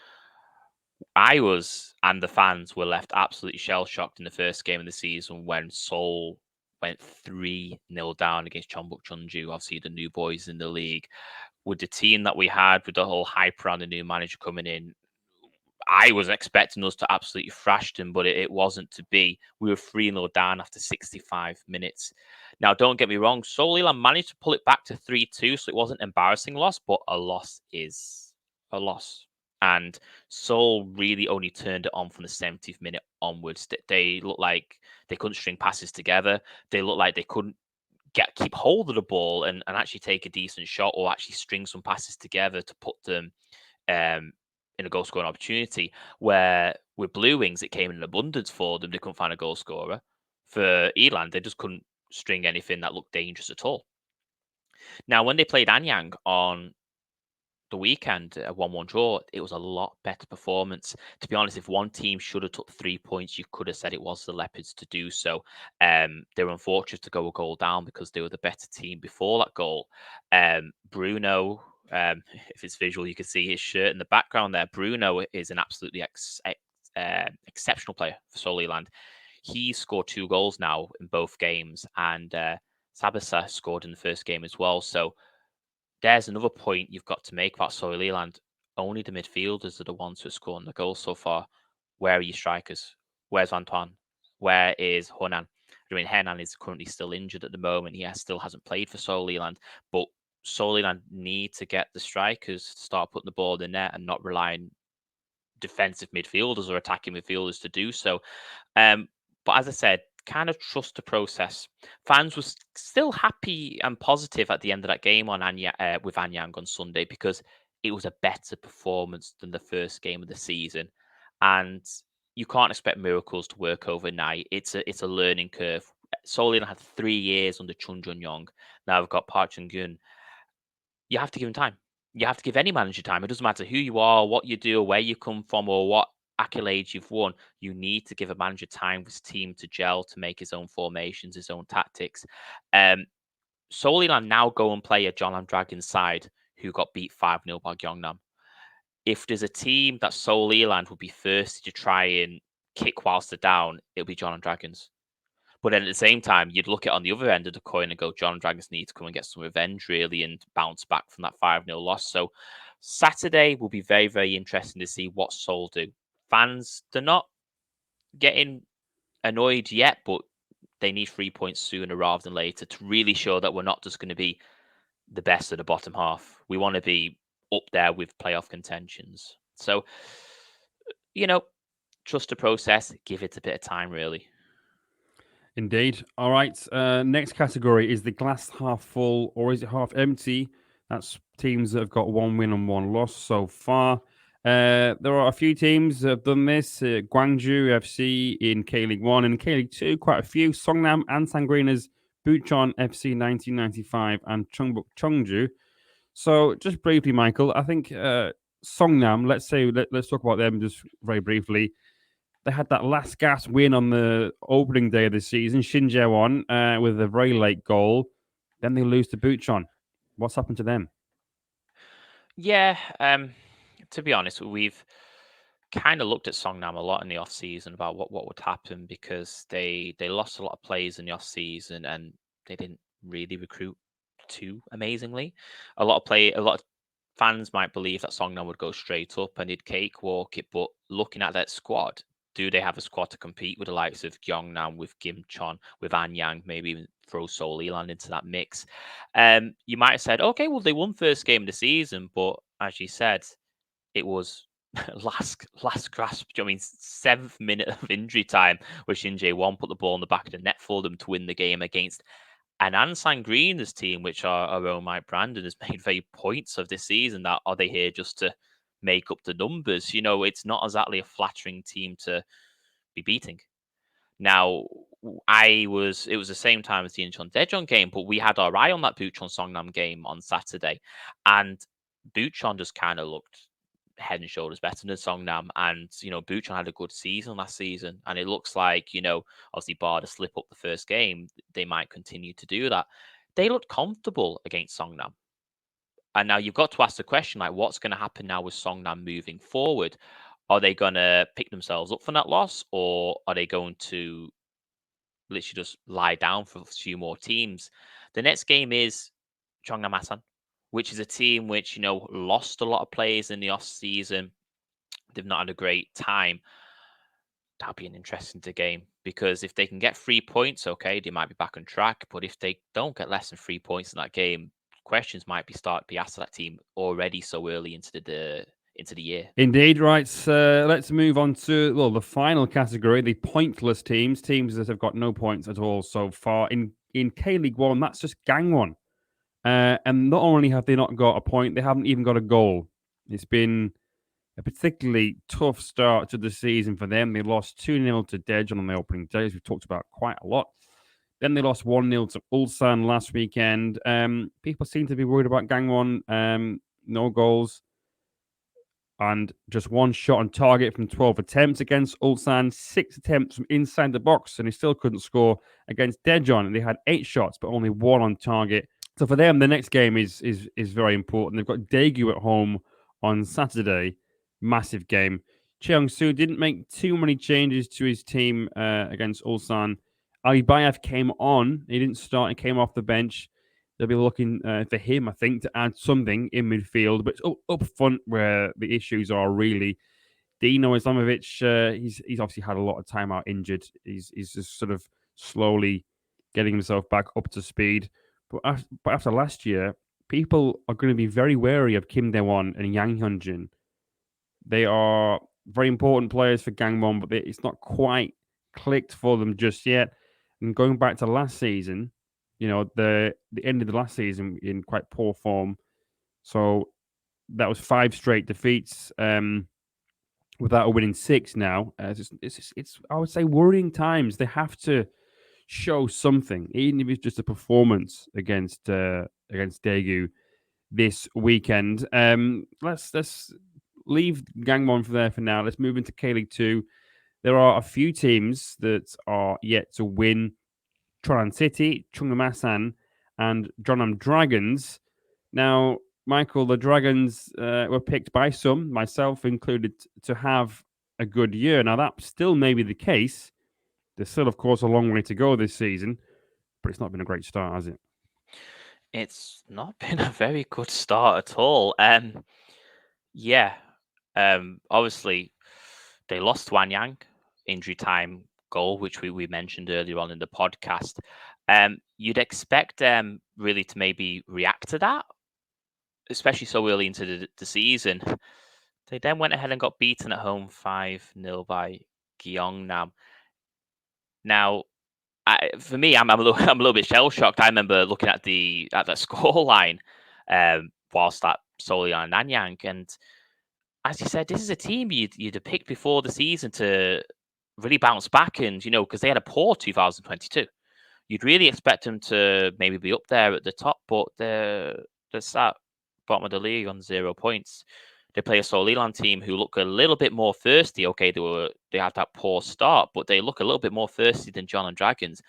I was, and the fans were left absolutely shell shocked in the first game of the season when Seoul went 3-0 down against Jeonbuk Jeonju, obviously the new boys in the league. With the team that we had, with the whole hype around the new manager coming in, I was expecting us to absolutely thrash them, but it wasn't to be. We were 3-0 down after 65 minutes. Now, don't get me wrong, Seoul Elan managed to pull it back to 3-2, so it wasn't an embarrassing loss, but a loss is a loss. And Seoul really only turned it on from the 70th minute onwards. They looked like they couldn't string passes together. They looked like they couldn't keep hold of the ball and actually take a decent shot or actually string some passes together to put them in a goal scoring opportunity. Where with Blue Wings, it came in abundance for them. They couldn't find a goal scorer. For Eland, they just couldn't string anything that looked dangerous at all. Now, when they played Anyang on the weekend, a 1-1 draw, it was a lot better performance. To be honest, if one team should have took 3 points, you could have said it was the Leopards to do so. They were unfortunate to go a goal down because they were the better team before that goal. Bruno, if it's visual, you can see his shirt in the background there. Bruno is an absolutely exceptional player for Seoul Eland. He scored 2 goals now in both games, and Sabasa scored in the first game as well. So there's another point you've got to make about Seoul Eland. Only the midfielders are the ones who are scoring the goals so far. Where are your strikers? Where's Antoine? Where is Honan? I mean, Henan is currently still injured at the moment. He still hasn't played for Seoul Eland, but Seoul Eland need to get the strikers to start putting the ball in the net and not relying defensive midfielders or attacking midfielders to do so. But as I said, kind of trust the process. Fans were still happy and positive at the end of that game on with Anyang on Sunday because it was a better performance than the first game of the season, and you can't expect miracles to work overnight. It's a learning curve. Solihull had 3 years under Chun Jun-yong. Now we've got Park Chung-gun. You have to give him time. You have to give any manager time. It doesn't matter who you are, what you do, or where you come from, or what accolades you've won. You need to give a manager time for his team to gel, to make his own formations, his own tactics. Solihull now go and play a Jeonnam Dragons side who got beat 5-0 by Gyeongnam. If there's a team that Solihull would be first to try and kick whilst they're down, it'll be Jeonnam Dragons. But then at the same time, you'd look at on the other end of the coin and go, Jeonnam Dragons need to come and get some revenge, really, and bounce back from that 5-0 loss. So Saturday will be very, very interesting to see what Seoul do. Fans, they're not getting annoyed yet, but they need 3 points sooner rather than later to really show that we're not just going to be the best of the bottom half. We want to be up there with playoff contentions. So, trust the process, give it a bit of time, really. Indeed. All right. Next category is the glass half full, or is it half empty? That's teams that have got 1 win and 1 loss so far. There are a few teams that have done this. Gwangju FC in K-League 1 and K-League 2, quite a few. Songnam and Sangreena's Bucheon FC 1995 and Chungbuk Chungju. So just briefly, Michael, I think Songnam, let's talk about them just very briefly. They had that last gasp win on the opening day of the season, Shinjaewon, with a very late goal. Then they lose to Bucheon. What's happened to them? Yeah, to be honest, we've kind of looked at Songnam a lot in the off season about what would happen because they lost a lot of players in the off season and they didn't really recruit too amazingly. A lot of fans might believe that Songnam would go straight up and he'd cakewalk it, but looking at that squad, do they have a squad to compete with the likes of Gyeongnam, with Gimcheon, with Anyang, maybe even throw Solihull into that mix? You might have said, okay, well, they won first game of the season, but as you said, it was last grasp. I mean, 7th minute of injury time where Shin Jae-won put the ball in the back of the net for them to win the game against an Ansan Green's team, which our own Mike Brandon has made very points of this season. That are they here just to make up the numbers? It's not exactly a flattering team to be beating. Now, it was the same time as the Incheon Daejeon game, but we had our eye on that Bucheon Songnam game on Saturday, and Bucheon just kind of looked head and shoulders better than Songnam. And, Bucheon had a good season last season. And it looks like, obviously bar to slip up the first game, they might continue to do that. They looked comfortable against Songnam. And now you've got to ask the question, like, what's going to happen now with Songnam moving forward? Are they going to pick themselves up from that loss? Or are they going to literally just lie down for a few more teams? The next game is Cheongnam Asan, which is a team which, lost a lot of players in the off-season. They've not had a great time. That'll be an interesting game because if they can get 3 points, okay, they might be back on track. But if they don't get less than 3 points in that game, questions might be asked of that team already so early into the year. Indeed, right. Let's move on to the final category, the pointless teams that have got no points at all so far in K-League 1. That's just Gangwon. And not only have they not got a point, they haven't even got a goal. It's been a particularly tough start to the season for them. They lost 2-0 to Daejeon on the opening day, as we've talked about quite a lot. Then they lost 1-0 to Ulsan last weekend. People seem to be worried about Gangwon. No goals. And just 1 shot on target from 12 attempts against Ulsan, 6 attempts from inside the box, and they still couldn't score against Daejeon. And they had 8 shots, but only 1 on target. So for them, the next game is very important. They've got Daegu at home on Saturday. Massive game. Cheong-soo didn't make too many changes to his team against Ulsan. Alibayev came on. He didn't start. He came off the bench. They'll be looking for him, I think, to add something in midfield. But it's up front where the issues are really. Dino Islamovic, he's obviously had a lot of time out injured. He's just sort of slowly getting himself back up to speed. But after last year, people are going to be very wary of Kim Dae-won and Yang Hyun-jin. They are very important players for Gangwon, but it's not quite clicked for them just yet. And going back to last season, the end of the last season in quite poor form. So that was 5 straight defeats without a winning 6 now. It's I would say worrying times. They have to show something, even if it's just a performance against Daegu this weekend. Let's leave Gangwon for there for now. Let's move into K-League 2. There are a few teams that are yet to win. Chonan City, Chungnam Asan, and Jeonnam Dragons. Now, Michael, the Dragons were picked by some, myself included, to have a good year. Now, that still may be the case. There's still, of course, a long way to go this season, but it's not been a great start, has it? It's not been a very good start at all. Obviously, they lost Wanyang, injury time goal, which we mentioned earlier on in the podcast. You'd expect them really to maybe react to that, especially so early into the season. They then went ahead and got beaten at home 5-0 by Gyeongnam. Now, for me, I'm a little bit shell shocked. I remember looking at that score line whilst that solely on Nanyang, and as you said, this is a team you'd have picked before the season to really bounce back, and because they had a poor 2022. You'd really expect them to maybe be up there at the top, but they're sat bottom of the league on 0 points. They play a Solilan team who look a little bit more thirsty. Okay, they had that poor start, but they look a little bit more thirsty than Jeonnam Dragons.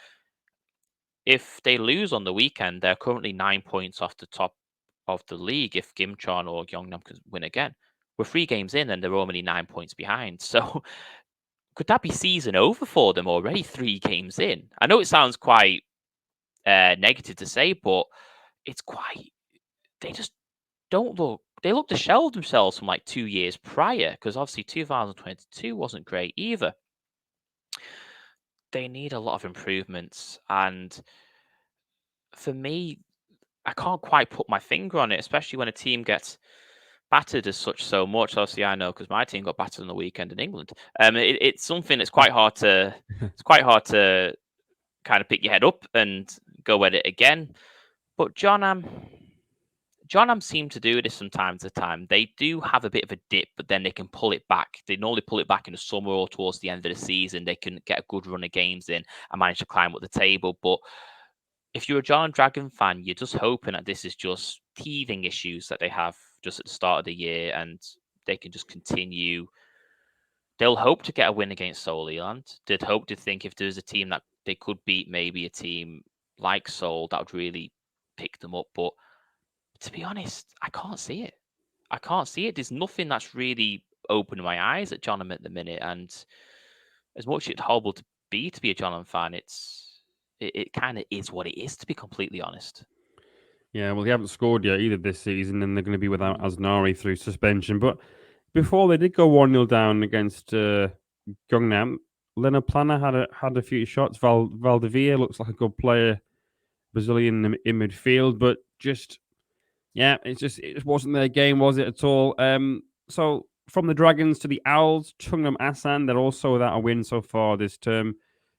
If they lose on the weekend, they're currently 9 points off the top of the league. If Gimcheon or Gyeongnam could win again, we're 3 games in and they're only 9 points behind. So could that be season over for them already 3 games in? I know it sounds quite negative to say, but it's quite. They just don't look. They look to shelve themselves from like 2 years prior, because obviously 2022 wasn't great either. They need a lot of improvements, and for me, I can't quite put my finger on it, especially when a team gets battered as such so much. Obviously, I know because my team got battered on the weekend in England. It's something that's quite hard to. It's quite hard to kind of pick your head up and go at it again. But Jeonnam seem to do this from time to time. They do have a bit of a dip, but then they can pull it back. They normally pull it back in the summer or towards the end of the season. They can get a good run of games in and manage to climb up the table. But if you're a Jeonnam Dragon fan, you're just hoping that this is just teething issues that they have just at the start of the year, and they can just continue. They'll hope to get a win against Soliland. They'd hope to think if there's a team that they could beat, maybe a team like Seoul, that would really pick them up. But to be honest, I can't see it. I can't see it. There's nothing that's really opened my eyes at Jeonnam at the minute. And as much as it's horrible to be a Jeonnam fan, it kind of is what it is, to be completely honest. Yeah, well, they haven't scored yet either this season, and they're going to be without Asnari through suspension. But before they did go 1-0 down against Gyeongnam, Leonard Planner had a few shots. Valdivia looks like a good player, Brazilian in midfield, but it just wasn't their game, was it at all? So from the Dragons to the Owls, Chungnam Asan, they're also without a win so far this term.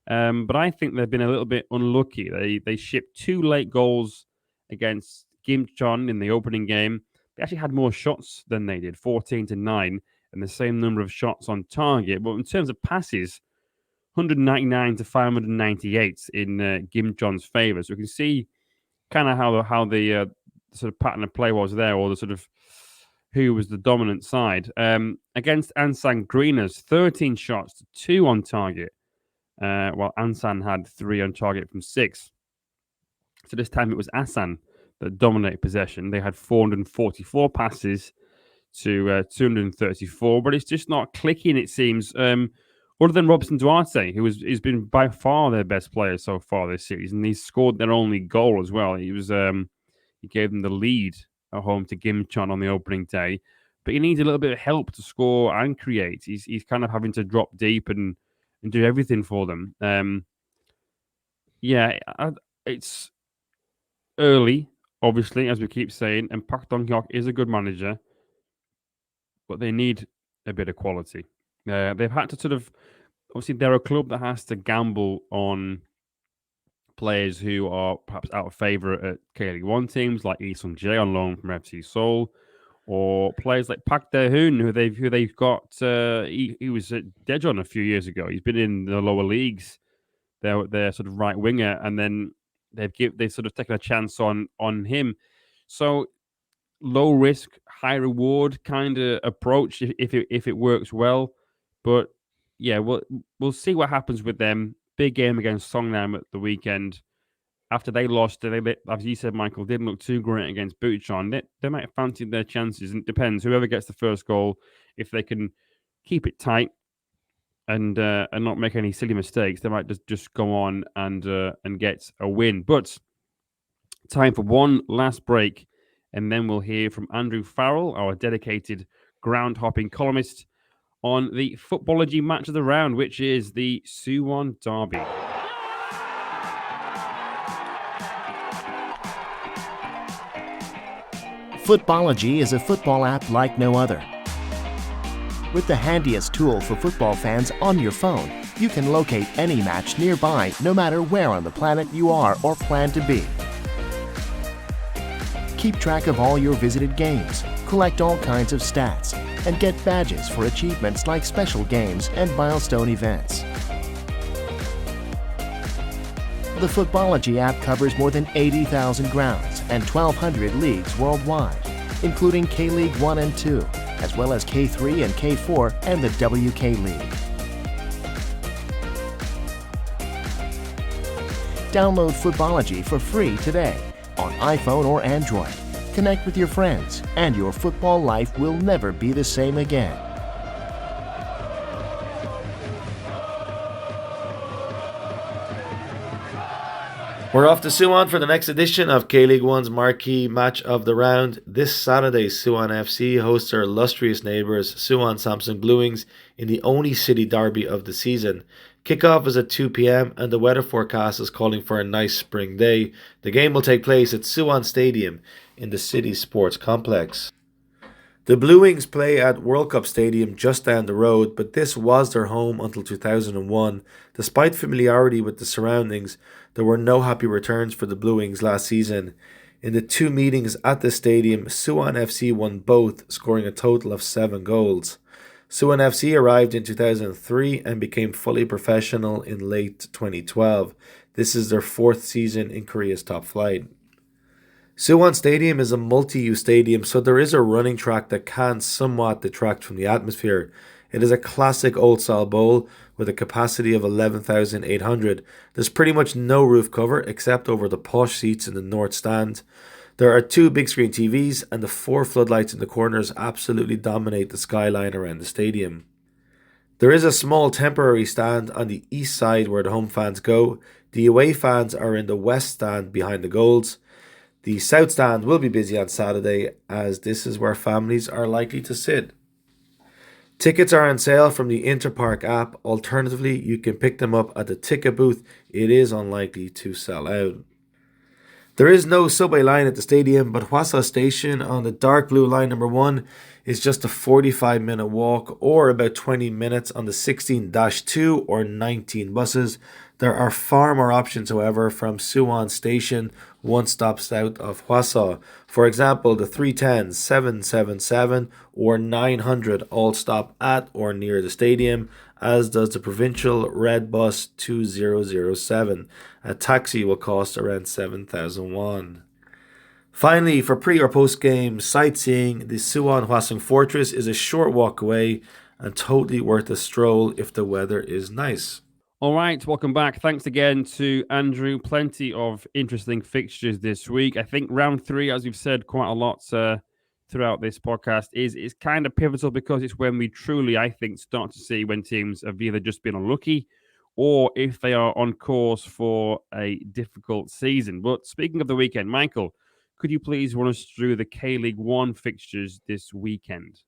But I think they've been a little bit unlucky. They shipped 2 late goals against Gimcheon in the opening game. They actually had more shots than they did, 14-9, and the same number of shots on target. But in terms of passes, 199 to 598 in Gimcheon's favour. So we can see kind of how the sort of pattern of play was there, or the sort of who was the dominant side. Against Ansan Greeners, 13 shots to 2 on target, while Ansan had 3 on target from 6. So this time it was Asan that dominated possession. They had 444 passes to 234, but it's just not clicking, it seems. Other than Robson Duarte, who's been by far their best player so far this season. He scored their only goal as well. He gave them the lead at home to Gimcheon on the opening day, but he needs a little bit of help to score and create. He's kind of having to drop deep and do everything for them. It's early, obviously, as we keep saying, and Park Dong-hyuk is a good manager, but they need a bit of quality. They've had to sort of, obviously, they're a club that has to gamble on players who are perhaps out of favour at KLU1 teams like Lee Sung Jae on loan from FC Seoul, or players like Park Dae-hoon, who they've got. He was at Daejeon a few years ago. He's been in the lower leagues. They're sort of right winger, and then they've sort of taken a chance on him. So low risk, high reward kind of approach if it works well. But yeah, we'll see what happens with them. Big game against Songnam at the weekend. After they lost, as you said, Michael, didn't look too great against Bucheon. They might have fancied their chances, and it depends. Whoever gets the first goal, if they can keep it tight and not make any silly mistakes, they might just go on and get a win. But time for one last break, and then we'll hear from Andrew Farrell, our dedicated ground hopping columnist, on the Footballogy match of the round, which is the Suwon Derby. Footballogy is a football app like no other. With the handiest tool for football fans on your phone, you can locate any match nearby no matter where on the planet you are or plan to be. Keep track of all your visited games, collect all kinds of stats, and get badges for achievements like special games and milestone events. The Footballogy app covers more than 80,000 grounds and 1,200 leagues worldwide, including K-League 1 and 2, as well as K3 and K4 and the WK League. Download Footballogy for free today on iPhone or Android. Connect with your friends, and your football life will never be the same again. We're off to Suwon for the next edition of K-League 1's marquee match of the round. This Saturday, Suwon FC hosts their illustrious neighbours, Suwon Samsung Blue Wings, in the only city derby of the season. Kickoff is at 2 p.m. and the weather forecast is calling for a nice spring day. The game will take place at Suwon Stadium in the city sports complex. The Blue Wings play at World Cup Stadium just down the road, but this was their home until 2001. Despite familiarity with the surroundings, there were no happy returns for the Blue Wings last season. In the two meetings at the stadium, Suwon FC won both, scoring a total of 7 goals. Suwon FC arrived in 2003 and became fully professional in late 2012. This is their 4th season in Korea's top flight. Suwon Stadium is a multi-use stadium, so there is a running track that can somewhat detract from the atmosphere. It is a classic old-style bowl with a capacity of 11,800. There's pretty much no roof cover except over the posh seats in the north stand. There are 2 big screen TVs, and the 4 floodlights in the corners absolutely dominate the skyline around the stadium. There is a small temporary stand on the east side where the home fans go. The away fans are in the west stand behind the goals. The south stand will be busy on Saturday, as this is where families are likely to sit. Tickets are on sale from the Interpark app. Alternatively, you can pick them up at the ticket booth. It is unlikely to sell out. There is no subway line at the stadium, but Hwasa Station on the dark blue line number 1 is just a 45-minute walk, or about 20 minutes on the 16-2 or 19 buses. There are far more options, however, from Suwon Station, one stop south of Hwasa. For example, the 310, 777 or 900 all stop at or near the stadium, as does the provincial red bus 2007. A taxi will cost around 7,000 won. Finally, for pre or post game sightseeing, the Suwon Hwasong Fortress is a short walk away and totally worth a stroll if the weather is nice. All right, welcome back. Thanks again to Andrew. Plenty of interesting fixtures this week. I think round 3, as you've said quite a lot throughout this podcast, is kind of pivotal because it's when we truly, I think, start to see when teams have either just been unlucky or if they are on course for a difficult season. But speaking of the weekend, Michael, could you please run us through the K-League 1 fixtures this weekend?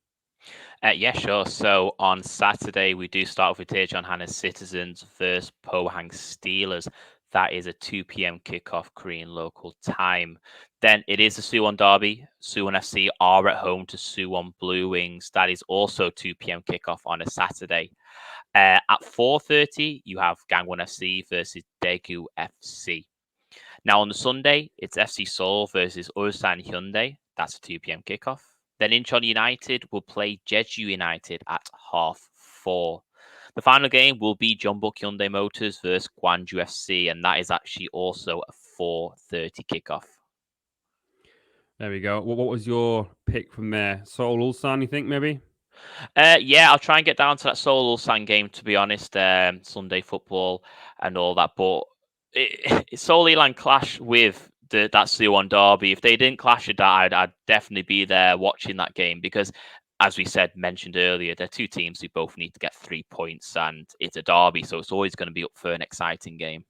Yeah, sure. So on Saturday, we do start off with Daejeon Hana Citizens versus Pohang Steelers. That is a 2 p.m. kickoff Korean local time. Then it is the Suwon Derby. Suwon FC are at home to Suwon Blue Wings. That is also 2 p.m. kickoff on a Saturday. At 4:30, you have Gangwon FC versus Daegu FC. Now on the Sunday, it's FC Seoul versus Ulsan Hyundai. That's a 2 p.m. kickoff. Then Incheon United will play Jeju United at 4:30. The final game will be Jeonbuk Hyundai Motors versus Gwangju FC, and that is actually also a 4:30 kickoff. There we go. What was your pick from there? Seoul Ulsan, you think maybe? Yeah, I'll try and get down to that Seoul Ulsan game, to be honest. Sunday football and all that, but Seoul Ilan clash with that Suwon Derby. If they didn't clash with that, I'd definitely be there watching that game because, as we mentioned earlier, they're two teams who both need to get 3 points, and it's a derby, so it's always going to be up for an exciting game.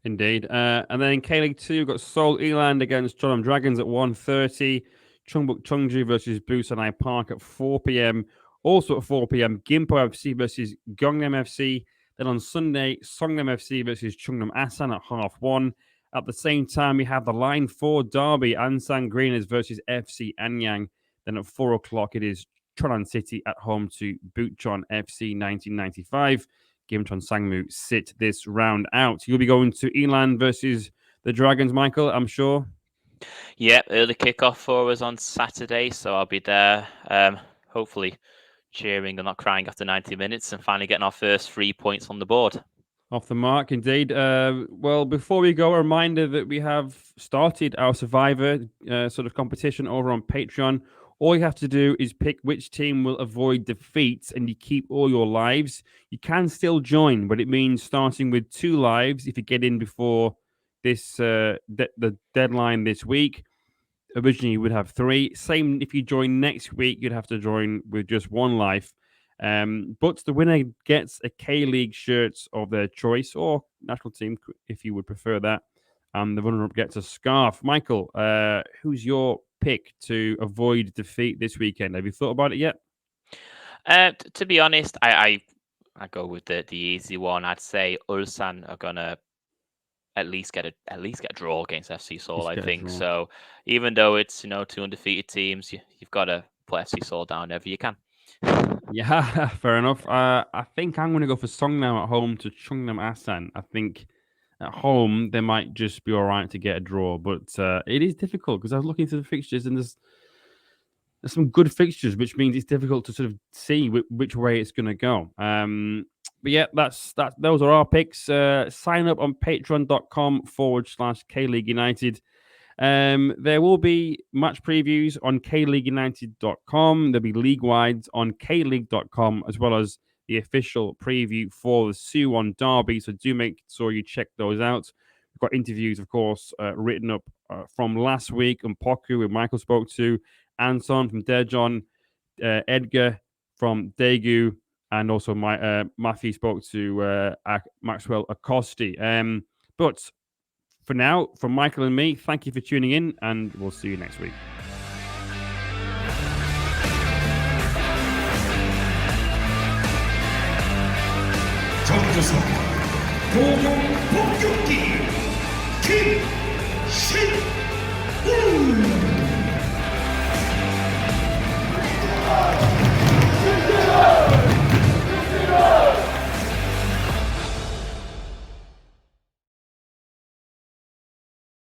Indeed. And then in K-League 2, we've got Seoul Eland against Jeonnam Dragons at 1:30. Chungbuk Chungju versus Busan Park at 4 p.m. Also at 4 p.m, Gimpo FC versus Gyeongnam FC. Then on Sunday, Songnam FC versus Chungnam Asan at 1:30. At the same time, we have the Line 4 derby, Ansan Greeners versus FC Anyang. Then at 4 o'clock, it is Cheonan City at home to Bucheon FC 1995. Gimcheon Sangmu sit this round out. You'll be going to Eland versus the Dragons, Michael, I'm sure. Yeah, early kickoff for us on Saturday, so I'll be there. Hopefully cheering and not crying after 90 minutes and finally getting our first 3 points on the board. Off the mark, indeed. Well, before we go, a reminder that we have started our Survivor sort of competition over on Patreon. All you have to do is pick which team will avoid defeat, and you keep all your lives. You can still join, but it means starting with 2 lives if you get in before this the deadline this week. Originally, you would have 3. Same if you join next week, you'd have to join with just 1 life. But the winner gets a K-League shirt of their choice, or national team if you would prefer that. And the runner-up gets a scarf. Michael, who's your pick to avoid defeat this weekend? Have you thought about it yet? To be honest, I go with the easy one. I'd say Ulsan are gonna at least get a draw against FC Seoul. I think so. Even though it's 2 undefeated teams, you've got to put FC Seoul down whenever you can. Yeah, fair enough. I think I'm going to go for Songnam at home to Chungnam Asan. I think at home they might just be all right to get a draw, but it is difficult because I was looking through the fixtures and there's some good fixtures, which means it's difficult to sort of see which way it's going to go. But yeah, those are our picks. Sign up on patreon.com/K-League United. There will be match previews on KLeagueUnited.com. There'll be league wides on KLeague.com, as well as the official preview for the Suwon Derby. So do make sure you check those out. We've got interviews, of course, written up from last week. Poku, who Michael spoke to, Anson from Daejeon, Edgar from Daegu, and also Matthew spoke to Maxwell Acosti. But for now, from Michael and me, thank you for tuning in, and we'll see you next week. 정규선 고공 폭격기 김신우